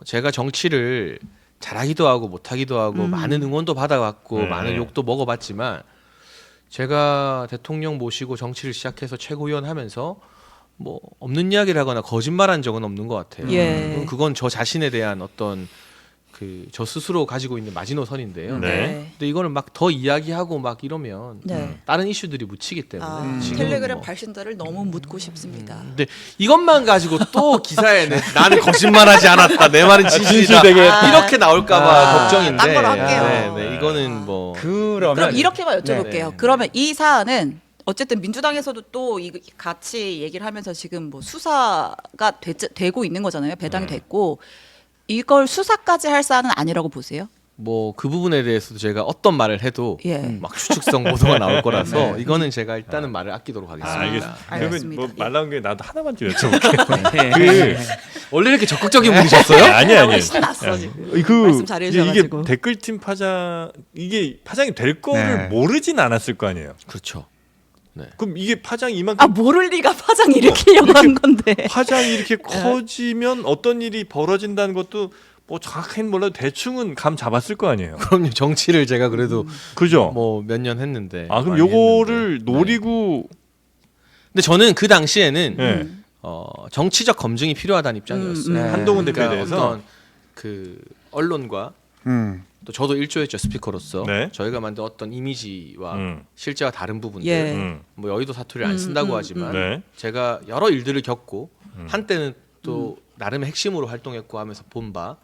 제가 정치를 잘하기도 하고 못하기도 하고 많은 응원도 받아왔고 네. 많은 욕도 먹어봤지만 제가 대통령 모시고 정치를 시작해서 최고위원 하면서 뭐 없는 이야기를 하거나 거짓말한 적은 없는 것 같아요. 예. 그건 저 자신에 대한 어떤 그 저 스스로 가지고 있는 마지노선인데요. 네. 근데 이거를 막 더 이야기하고 막 이러면 네. 다른 이슈들이 묻히기 때문에 지금은 텔레그램 뭐. 발신자를 너무 묻고 싶습니다. 근데 이것만 가지고 또 기사에 나는 거짓말하지 않았다. 내 말은 진실이다. 진실되게 이렇게 나올까봐 걱정인데. 딴 걸로 할게요. 네, 이거는 뭐 그러면 그럼 이렇게만 여쭤볼게요. 네. 그러면 이 사안은 어쨌든 민주당에서도 또 같이 얘기를 하면서 지금 뭐 수사가 되고 있는 거잖아요. 배당이 됐고 이걸 수사까지 할 사안은 아니라고 보세요? 뭐 그 부분에 대해서도 제가 어떤 말을 해도 예. 막 추측성 보도가 나올 거라서 이거는 제가 일단은 말을 아끼도록 하겠습니다. 알겠습니다. 그러면 알겠습니다. 뭐 예. 말 나온 게 나도 하나만 좀 여쭤볼게요. 원래 이렇게 적극적인 분이셨어요? 아니 아니. 신났어 지금. 그 말씀 잘해 이게 주셔가지고. 댓글팀 파장 이게 파장이 될 거를 네. 모르진 않았을 거 아니에요. 그렇죠. 그럼 이게 파장이 이만큼 모를 리가 파장 일으키려고 한 건데. 파장이 이렇게 커지면 어떤 일이 벌어진다는 것도 뭐 정확히는 몰라도 대충은 감 잡았을 거 아니에요. 그럼요. 정치를 제가 그래도 그죠? 뭐 몇 년 했는데. 그럼 많이 요거를 했는데. 노리고 근데 저는 그 당시에는 네. 정치적 검증이 필요하다는 입장이었어요. 네. 한동훈 대표에 그러니까 대해서 어떤 그 언론과 음. 또 저도 일조했죠 스피커로서 네. 저희가 만든 어떤 이미지와 음. 실제와 다른 부분들 예. 뭐 여의도 사투리를 안 쓴다고 하지만 네. 제가 여러 일들을 겪고 한때는 또 나름의 핵심으로 활동했고 하면서 본 바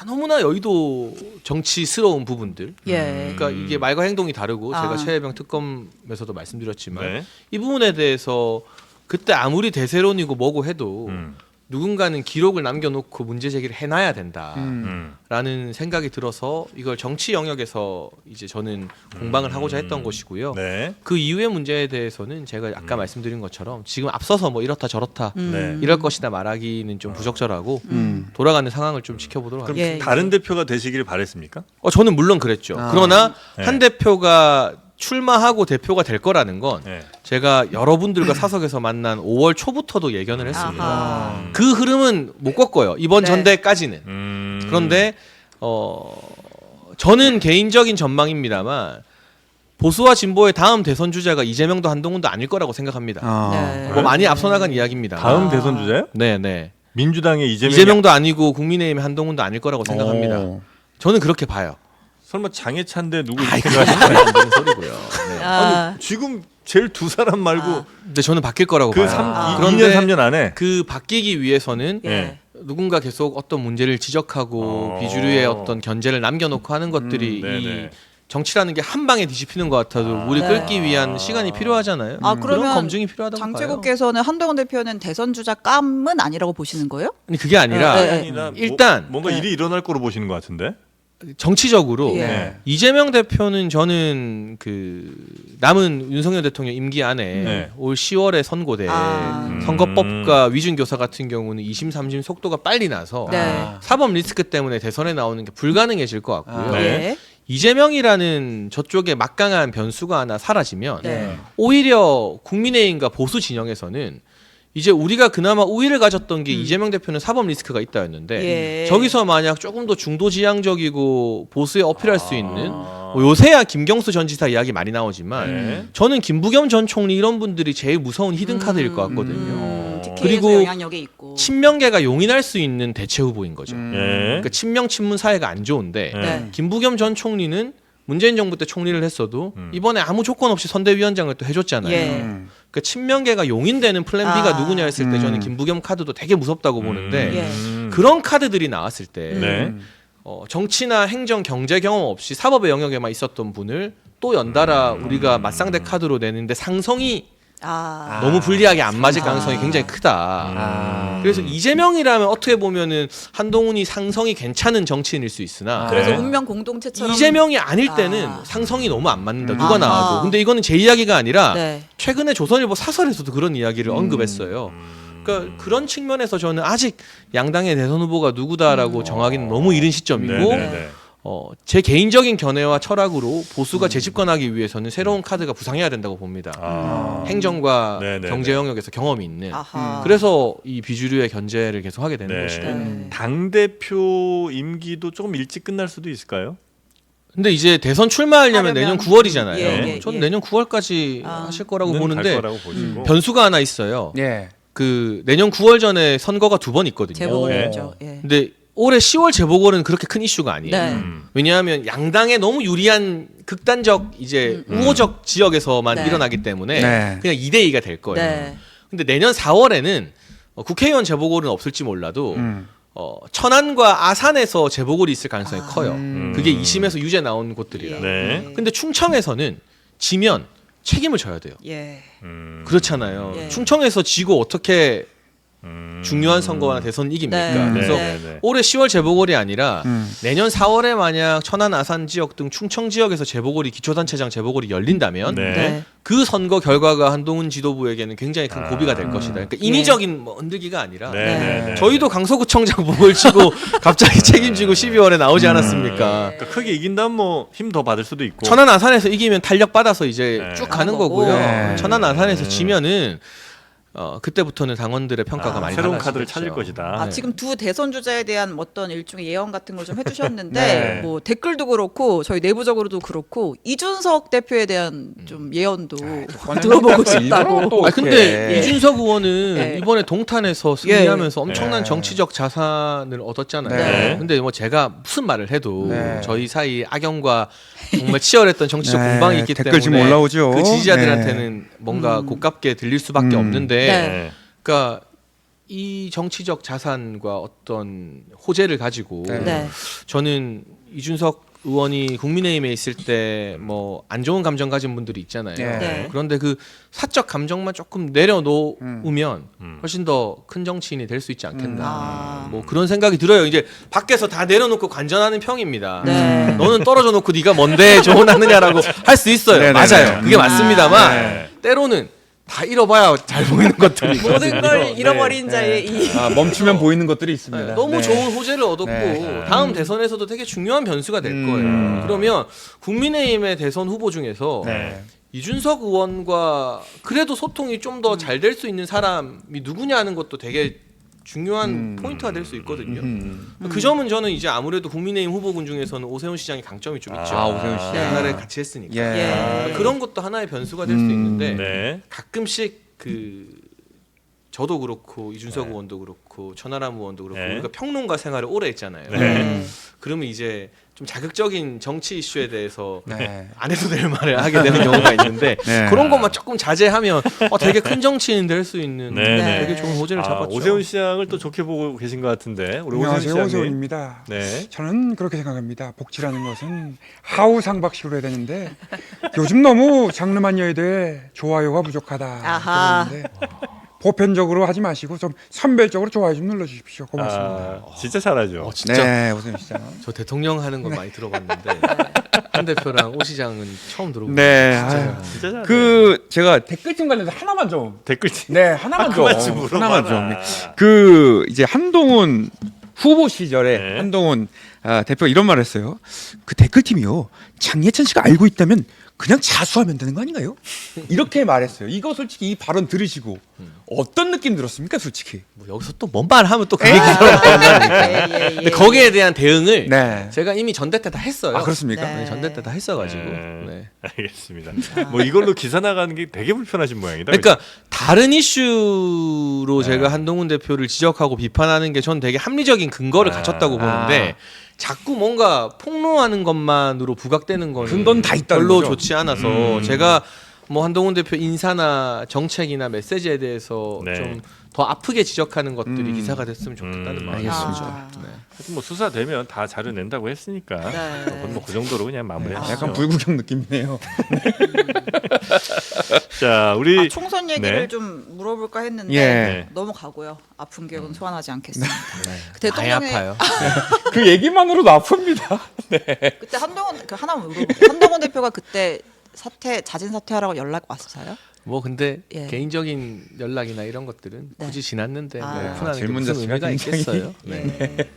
너무나 여의도 정치스러운 부분들 예. 그러니까 이게 말과 행동이 다르고 아. 제가 최혜병 특검에서도 말씀드렸지만 네. 이 부분에 대해서 그때 아무리 대세론이고 뭐고 해도 누군가는 기록을 남겨놓고 문제 제기를 해놔야 된다라는 생각이 들어서 이걸 정치 영역에서 이제 저는 공방을 하고자 했던 것이고요. 네. 그 이후의 문제에 대해서는 제가 아까 말씀드린 것처럼 지금 앞서서 뭐 이렇다 저렇다 네. 이럴 것이다 말하기는 좀 부적절하고 돌아가는 상황을 좀 지켜보도록 그럼 하겠습니다. 예. 다른 대표가 되시길 바랬습니까? 저는 물론 그랬죠. 그러나 네. 한 대표가 출마하고 대표가 될 거라는 건 네. 제가 여러분들과 사석에서 만난 5월 초부터도 예견을 했습니다. 아하. 그 흐름은 못 꺾어요. 이번 네. 전대까지는. 그런데 저는 개인적인 전망입니다만 보수와 진보의 다음 대선 주자가 이재명도 한동훈도 아닐 거라고 생각합니다. 네. 뭐 많이 앞서 나간 이야기입니다. 다음 대선 주자요? 네. 민주당의 이재명도 아니고 국민의힘의 한동훈도 아닐 거라고 생각합니다. 오. 저는 그렇게 봐요. 설마 장해찬데 누구 이렇게 생각하시나요? 안 되는 소리고요. 네. 아, 지금 제일 두 사람 말고 근데 저는 바뀔 거라고 그 봐요. 2년 3년 안에 그 바뀌기 위해서는 예. 누군가 계속 어떤 문제를 지적하고 비주류의 어떤 견제를 남겨놓고 하는 것들이 네네. 이 정치라는 게 한 방에 뒤집히는 것 같아도 우리 네. 끌기 위한 시간이 필요하잖아요. 아, 그런 그러면 검증이 필요하다고 봐요. 장채국께서는 한동훈 대표는 대선 주자 감은 아니라고 보시는 거예요? 아니 그게 아니라 네. 아니라 일단 뭔가 일이 일어날 거로 보시는 것 같은데. 정치적으로 예. 네. 이재명 대표는 저는 그 남은 윤석열 대통령 임기 안에 네. 올 10월에 선고돼 아. 선거법과 위준교사 같은 경우는 2심, 3심 속도가 빨리 나서 네. 사법 리스크 때문에 대선에 나오는 게 불가능해질 것 같고요. 네. 예. 이재명이라는 저쪽에 막강한 변수가 하나 사라지면 네. 오히려 국민의힘과 보수 진영에서는 이제 우리가 그나마 우위를 가졌던 게 이재명 대표는 사법 리스크가 있다였는데 예. 저기서 만약 조금 더 중도지향적이고 보수에 어필할 수 있는 아. 뭐 요새야 김경수 전 지사 이야기 많이 나오지만 네. 저는 김부겸 전 총리 이런 분들이 제일 무서운 히든 카드일 것 같거든요. TK에서 그리고 영향력이 있고. 친명계가 용인할 수 있는 대체 후보인 거죠. 예. 그러니까 친명 친문 사회가 안 좋은데 네. 김부겸 전 총리는 문재인 정부 때 총리를 했어도 이번에 아무 조건 없이 선대위원장을 또 해줬잖아요. 예. 그러니까 친명계가 용인되는 플랜 B가 아. 누구냐 했을 때 저는 김부겸 카드도 되게 무섭다고 보는데 예. 그런 카드들이 나왔을 때 네. 정치나 행정, 경제 경험 없이 사법의 영역에만 있었던 분을 또 연달아 우리가 맞상대 카드로 내는데 상성이 너무 불리하게 안 맞을 가능성이 굉장히 크다. 그래서 이재명이라면 어떻게 보면은 한동훈이 상성이 괜찮은 정치인일 수 있으나 그래서 네. 운명 공동체처럼 이재명이 아닐 때는 상성이 너무 안 맞는다. 누가 아하. 나와도. 근데 이거는 제 이야기가 아니라 네. 최근에 조선일보 사설에서도 그런 이야기를 언급했어요. 그러니까 그런 측면에서 저는 아직 양당의 대선 후보가 누구다라고 정하기는 너무 이른 시점이고 네네네. 제 개인적인 견해와 철학으로 보수가 재집권하기 위해서는 새로운 카드가 부상해야 된다고 봅니다. 행정과 네네네. 경제 영역에서 경험이 있는. 아하. 그래서 이 비주류의 견제를 계속 하게 되는 네. 것이죠. 네. 당 대표 임기도 조금 일찍 끝날 수도 있을까요? 근데 이제 대선 출마하려면 내년 하려면 9월이잖아요. 예, 저는 예. 내년 9월까지 하실 거라고 갈 보는데 거라고 보시고. 변수가 하나 있어요. 예. 그 내년 9월 전에 선거가 2번 있거든요. 재보궐이죠. 예. 근데 올해 10월 재보궐은 그렇게 큰 이슈가 아니에요. 네. 왜냐하면 양당에 너무 유리한 극단적 이제 우호적 지역에서만 네. 일어나기 때문에 네. 그냥 2대2가 될 거예요. 네. 근데 내년 4월에는 국회의원 재보궐은 없을지 몰라도 음. 천안과 아산에서 재보궐이 있을 가능성이 커요. 음. 그게 2심에서 유죄 나온 곳들이라. 네. 근데 충청에서는 지면 책임을 져야 돼요. 예. 그렇잖아요. 예. 충청에서 지고 어떻게 중요한 선거나 대선 이깁니까? 네. 그래서 네. 올해 10월 재보궐이 아니라 음. 내년 4월에 만약 천안, 아산 지역 등 충청 지역에서 재보궐이 기초단체장 재보궐이 열린다면 네. 네. 그 선거 결과가 한동훈 지도부에게는 굉장히 큰 고비가 될 것이다. 그러니까 인위적인 뭐 흔들기가 아니라 네. 네. 저희도 강서구청장 보궐 치고 갑자기 책임지고 12월에 나오지 않았습니까? 그러니까 크게 이긴다면 뭐 힘 더 받을 수도 있고. 천안, 아산에서 이기면 탄력 받아서 이제 네. 쭉 가는 가는 거고요. 거고. 네. 천안, 아산에서 지면은 그때부터는 당원들의 평가가 많이 새로운 달라지겠죠. 카드를 찾을 것이다. 지금 두 대선 주자에 대한 어떤 일종의 예언 같은 걸 좀 해주셨는데 네. 뭐 댓글도 그렇고 저희 내부적으로도 그렇고 이준석 대표에 대한 좀 예언도 들어보고 싶다고. 또 아 근데 예. 이준석 의원은 예. 이번에 동탄에서 승리하면서 예. 엄청난 네. 정치적 자산을 얻었잖아요. 네. 근데 뭐 제가 무슨 말을 해도 네. 저희 사이 악연과 정말 치열했던 정치적 네, 공방이 있기 댓글 때문에 지금 올라오죠. 그 지지자들한테는 뭔가 고깝게 들릴 수밖에 없는데 네. 그러니까 이 정치적 자산과 어떤 호재를 가지고 네. 네. 저는 이준석 의원이 국민의힘에 있을 때 뭐 안 좋은 감정 가진 분들이 있잖아요. 네. 네. 그런데 그 사적 감정만 조금 내려놓으면 훨씬 더 큰 정치인이 될 수 있지 않겠나. 뭐 그런 생각이 들어요. 이제 밖에서 다 내려놓고 관전하는 평입니다. 네. 너는 떨어져 놓고 네가 뭔데 조언하느냐라고 할 수 있어요. 네, 네, 맞아요. 네. 그게 맞습니다만 네. 때로는 다 잃어봐야 잘 보이는 것들이 모든 있거든요. 걸 잃어버린 네. 자의 이 멈추면 보이는 것들이 있습니다. 네, 너무 네. 좋은 호재를 얻었고 네. 다음 대선에서도 되게 중요한 변수가 될 거예요. 그러면 국민의힘의 대선 후보 중에서 네. 이준석 의원과 그래도 소통이 좀 더 잘 될 수 있는 사람이 누구냐 하는 것도 되게 중요한 포인트가 될 수 있거든요. 그 점은 저는 이제 아무래도 국민의힘 후보군 중에서는 오세훈 시장이 강점이 좀 있죠. 오세훈 씨. 옛날에 같이 했으니까. 예. 그런 것도 하나의 변수가 될 수 있는데 네. 가끔씩 그 저도 그렇고 이준석 의원도 그렇고 천하람 의원도 그렇고 네. 우리가 평론가 생활을 오래 했잖아요. 네. 그러면 이제 좀 자극적인 정치 이슈에 대해서 네. 안 해도 될 말을 하게 되는 경우가 있는데 네. 그런 것만 조금 자제하면 되게 큰 정치인 될 수 있는 네. 되게 좋은 호재를 잡았죠. 오세훈 시장을 또 좋게 보고 계신 것 같은데 우리 오세훈 안녕하세요, 시장님. 오세훈입니다. 네. 저는 그렇게 생각합니다. 복지라는 것은 하우상박식으로 해야 되는데 요즘 너무 장르만 여에 대해 좋아요가 부족하다. 아하. 그러는데 보편적으로 하지 마시고 좀 선별적으로 좋아요 좀 눌러주십시오. 고맙습니다. 진짜 잘하죠. 진짜 네, 오세훈 시장. 저 대통령 하는 건 많이 들어봤는데 한 대표랑 오 시장은 처음 들어보고 네, 진짜 잘해. 그 제가 댓글팀 관련해서 하나만 좀. 댓글팀. 네, 하나만 좀. 그만 좀 물어봐라. 하나만 좀. 그 이제 한동훈 후보 시절에 네. 한동훈 대표가 이런 말을 했어요. 그 댓글팀이요. 장예찬 씨가 알고 있다면 그냥 자수하면 되는 거 아닌가요? 이렇게 말했어요. 이거 솔직히 이 발언 들으시고 어떤 느낌 들었습니까, 솔직히? 뭐 여기서 또 뭔 말 하면 또 그 얘기 들어간다니까. 예. 근데 거기에 대한 대응을 네. 제가 이미 전대 때 다 했어요. 아, 그렇습니까? 네. 전대 때 다 했어가지고. 네. 알겠습니다. 뭐 이걸로 기사 나가는 게 되게 불편하신 모양이다. 그러니까 다른 이슈로 제가 한동훈 대표를 지적하고 비판하는 게 전 되게 합리적인 근거를 갖췄다고 보는데 자꾸 뭔가 폭로하는 것만으로 부각되는 건 근거는 다 있다는 별로 거죠. 좋지 않아서 제가 뭐 한동훈 대표 인사나 정책이나 메시지에 대해서 네. 좀 더 아프게 지적하는 것들이 기사가 됐으면 좋겠다는 마음이 알겠습니다. 있죠. 네. 하여튼 뭐 수사되면 다 자료낸다고 했으니까 네. 그건 뭐 그 정도로 그냥 마무리하시죠. 약간 불구경 느낌이네요. 자, 우리 총선 얘기를 네. 좀 물어볼까 했는데 예. 넘어가고요. 아픈 기억은 소환하지 않겠습니다. 그 많이 대통령의 아파요. 그 얘기만으로도 아픕니다. 그때 한동훈 그 하나만 물어볼게요. 한동훈 대표가 그때 자진 사퇴하라고 연락 왔어요? 뭐 근데 예. 개인적인 연락이나 이런 것들은 네. 굳이 지났는데 아. 뭐 오픈하는 게 질문 무슨 자체가 의미가 굉장히- 있겠어요. 네.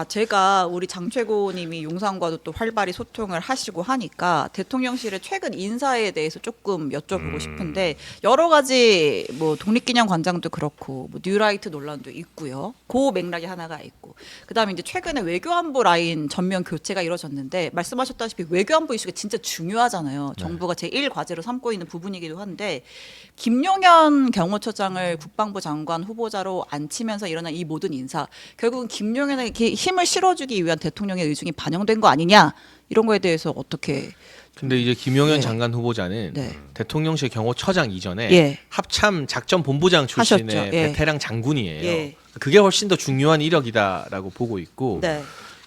제가 우리 장최고님이 용산과도 또 활발히 소통을 하시고 하니까 대통령실의 최근 인사에 대해서 조금 여쭤보고 싶은데 여러 가지 뭐 독립기념관장도 그렇고 뭐 뉴라이트 논란도 있고요. 그 맥락이 하나가 있고 그다음에 이제 최근에 외교안보 라인 전면 교체가 이루어졌는데 말씀하셨다시피 외교안보 이슈가 진짜 중요하잖아요. 정부가 제1 과제로 삼고 있는 부분이기도 한데 김용현 경호처장을 국방부 장관 후보자로 앉히면서 일어난 이 모든 인사 결국은 김용현에게 힘을 실어주기 위한 대통령의 의중이 반영된 거 아니냐 이런 거에 대해서 어떻게 근데 이제 김용현 네. 장관 후보자는 네. 대통령실 경호처장 이전에 예. 합참 작전본부장 출신의 하셨죠. 예. 베테랑 장군이에요. 예. 그게 훨씬 더 중요한 이력이다라고 보고 있고 네.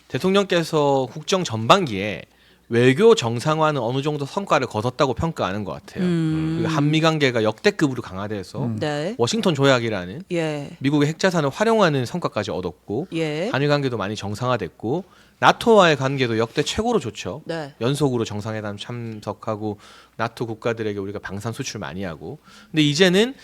대통령께서 국정 전반기에 외교 정상화는 어느 정도 성과를 거뒀다고 평가하는 것 같아요. 그리고 한미 관계가 역대급으로 강화돼서 네. 워싱턴 조약이라는 예. 미국의 핵자산을 활용하는 성과까지 얻었고 예. 한일 관계도 많이 정상화됐고 나토와의 관계도 역대 최고로 좋죠. 네. 연속으로 정상회담 참석하고 나토 국가들에게 우리가 방산 수출 많이 하고. 근데 이제는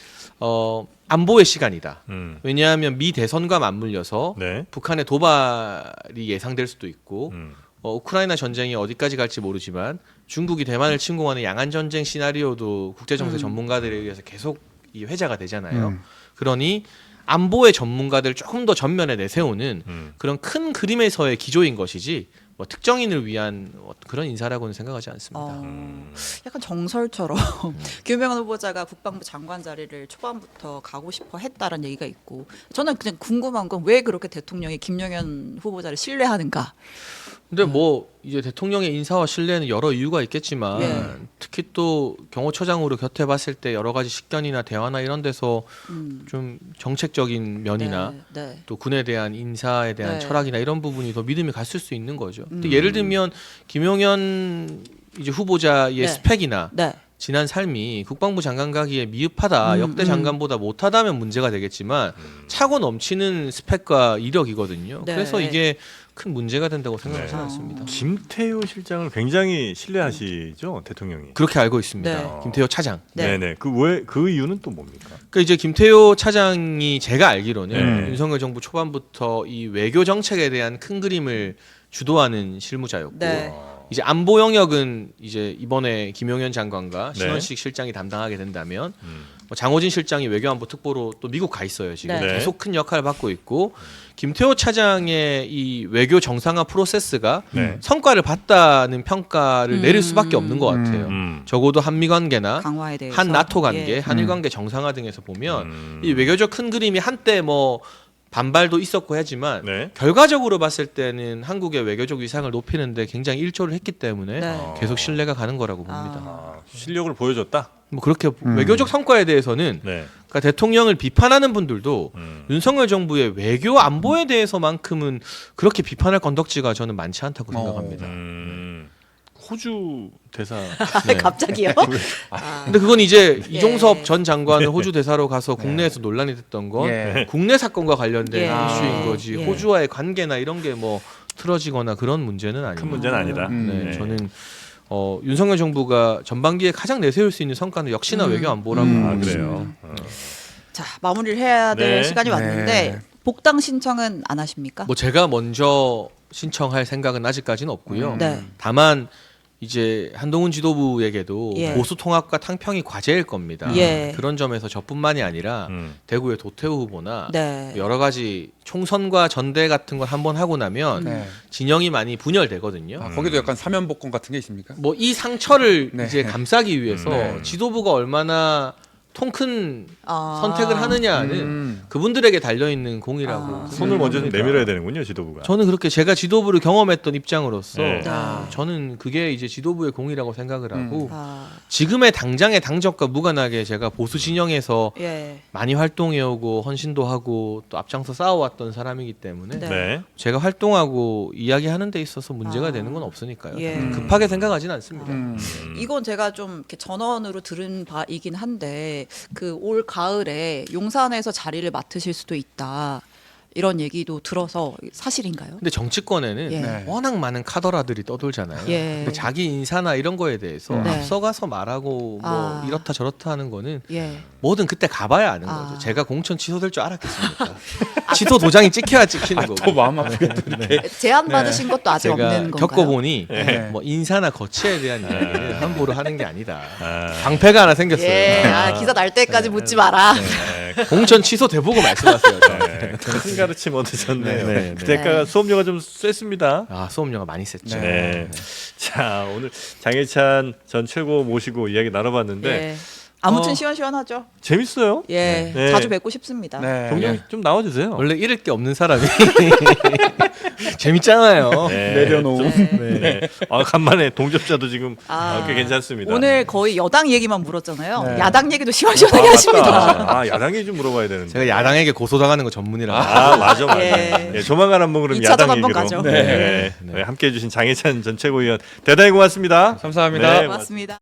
안보의 시간이다. 왜냐하면 미 대선과 맞물려서 네. 북한의 도발이 예상될 수도 있고 음. 우크라이나 전쟁이 어디까지 갈지 모르지만 중국이 대만을 침공하는 양안 전쟁 시나리오도 국제정세 전문가들에 의해서 계속 이 회자가 되잖아요. 그러니 안보의 전문가들 조금 더 전면에 내세우는 그런 큰 그림에서의 기조인 것이지 뭐 특정인을 위한 그런 인사라고는 생각하지 않습니다. 약간 정설처럼 김용현 후보자가 국방부 장관 자리를 초반부터 가고 싶어 했다라는 얘기가 있고 저는 그냥 궁금한 건 왜 그렇게 대통령이 김용현 후보자를 신뢰하는가? 근데 뭐 이제 대통령의 인사와 신뢰는 여러 이유가 있겠지만 예. 특히 또 경호처장으로 곁에 봤을 때 여러 가지 식견이나 대화나 이런 데서 좀 정책적인 면이나 네, 네. 또 군에 대한 인사에 대한 네. 철학이나 이런 부분이 더 믿음이 갔을 수 있는 거죠. 근데 예를 들면 김용현 이제 후보자의 네. 스펙이나 네. 지난 삶이 국방부 장관 가기에 미흡하다, 역대 장관보다 못하다면 문제가 되겠지만 차고 넘치는 스펙과 이력이거든요. 네. 그래서 이게 큰 문제가 된다고 생각하지 네. 않습니다. 김태효 실장을 굉장히 신뢰하시죠, 대통령이. 그렇게 알고 있습니다. 네. 김태효 차장. 네. 네, 네. 그 이유는 또 뭡니까? 그러니까 이제 김태효 차장이 제가 알기로는 네. 윤석열 정부 초반부터 이 외교 정책에 대한 큰 그림을 주도하는 실무자였고 네. 이제 안보 영역은 이제 이번에 김용현 장관과 네. 신원식 실장이 담당하게 된다면 뭐 장호진 실장이 외교안보 특보로 또 미국 가 있어요 지금 네. 계속 큰 역할을 받고 있고 김태호 차장의 이 외교 정상화 프로세스가 네. 성과를 봤다는 평가를 내릴 수밖에 없는 것 같아요. 적어도 한미 관계나 강화에 대해서 한 나토 관계, 예. 한일 관계 정상화 등에서 보면 이 외교적 큰 그림이 한때 뭐 반발도 있었고 하지만 네. 결과적으로 봤을 때는 한국의 외교적 위상을 높이는데 굉장히 일조를 했기 때문에 네. 계속 신뢰가 가는 거라고 봅니다. 아, 실력을 보여줬다. 뭐 그렇게 외교적 성과에 대해서는 네. 그러니까 대통령을 비판하는 분들도 음. 윤석열 정부의 외교 안보에 대해서만큼은 그렇게 비판할 건덕지가 저는 많지 않다고 생각합니다. 호주 대사. 네. 갑자기요? 아. 근데 그건 이제 예. 이종섭 전 장관은 호주 대사로 가서 국내에서 논란이 됐던 건 예. 국내 사건과 관련된 예. 이슈인 거지 예. 호주와의 관계나 이런 게 뭐 틀어지거나 그런 문제는 아닙니다. 큰 문제는 아니다. 네, 네. 저는 윤석열 정부가 전반기에 가장 내세울 수 있는 성과는 역시나 외교 안보라고 아, 보고 그래요. 있습니다. 자 마무리를 해야 될 네. 시간이 왔는데 네. 복당 신청은 안 하십니까? 뭐 제가 먼저 신청할 생각은 아직까지는 없고요. 네. 다만 이제 한동훈 지도부에게도 예. 보수 통합과 탕평이 과제일 겁니다. 예. 그런 점에서 저뿐만이 아니라 대구의 도태우 후보나 네. 여러 가지 총선과 전대 같은 걸 한번 하고 나면 네. 진영이 많이 분열되거든요. 아, 거기도 약간 사면복권 같은 게 있습니까? 뭐 이 상처를 네. 이제 감싸기 위해서 네. 지도부가 얼마나 통 큰 아. 선택을 하느냐는 그분들에게 달려 있는 공이라고. 아. 손을 먼저 좀 생각합니다. 내밀어야 되는군요, 지도부가. 저는 그렇게 제가 지도부를 경험했던 입장으로서 네. 저는 그게 이제 지도부의 공이라고 생각을 하고 아, 지금의 당장의 당적과 무관하게 제가 보수 진영에서 예. 많이 활동해오고 헌신도 하고 또 앞장서 싸워왔던 사람이기 때문에 네. 네. 제가 활동하고 이야기하는 데 있어서 문제가 아. 되는 건 없으니까요. 예. 급하게 생각하지는 않습니다. 이건 제가 좀 이렇게 전언으로 들은 바이긴 한데 그 올 가을에 용산에서 자리를 맡으실 수도 있다. 이런 얘기도 들어서 사실인가요? 근데 정치권에는 예. 네. 워낙 많은 카더라들이 떠돌잖아요. 예. 근데 자기 인사나 이런 거에 대해서 네. 앞서가서 말하고 뭐 아. 이렇다 저렇다 하는 거는 예. 뭐든 그때 가봐야 아는 아. 거죠. 제가 공천 취소될 줄 알았겠습니까? 취소 도장이 찍혀야 찍히는 거고. 또 마음 아프게 또 이렇게. 제안 받으신 것도 아직 제가 없는 건가요? 겪어보니 네. 뭐 인사나 거치에 대한 얘기를 함부로 하는 게 아니다. 아, 방패가 하나 생겼어요. 예. 아, 기사 날 때까지 묻지 마라. 네. 공천 취소 대보고 말씀하세요. 네. 큰 가르침 얻으셨네요. 네, 네, 그 네. 대가가 수업료가 좀 셌습니다. 아 수업료가 많이 셌죠. 네. 자, 오늘 장해찬 전 최고 모시고 이야기 나눠봤는데 예. 아무튼 어. 시원시원하죠. 재밌어요. 예. 네. 자주 뵙고 싶습니다. 네. 종종 좀 나와주세요. 원래 잃을 게 없는 사람이 재밌잖아요. 네. 내려놓음. 네. 아, 간만에 동접자도 지금 아, 꽤 괜찮습니다. 오늘 거의 여당 얘기만 물었잖아요. 네. 야당 얘기도 시원시원하게 하십니다. 맞다. 아, 야당이 좀 물어봐야 되는데. 제가 야당에게 고소당하는 거 전문이라. 아, 맞아, 맞아. 예. 예, 조만간 한번 그럼 2차전 야당 한번 얘기로. 가죠. 네. 네. 함께해 주신 장해찬 전 최고위원 대단히 고맙습니다. 감사합니다. 네, 고맙습니다.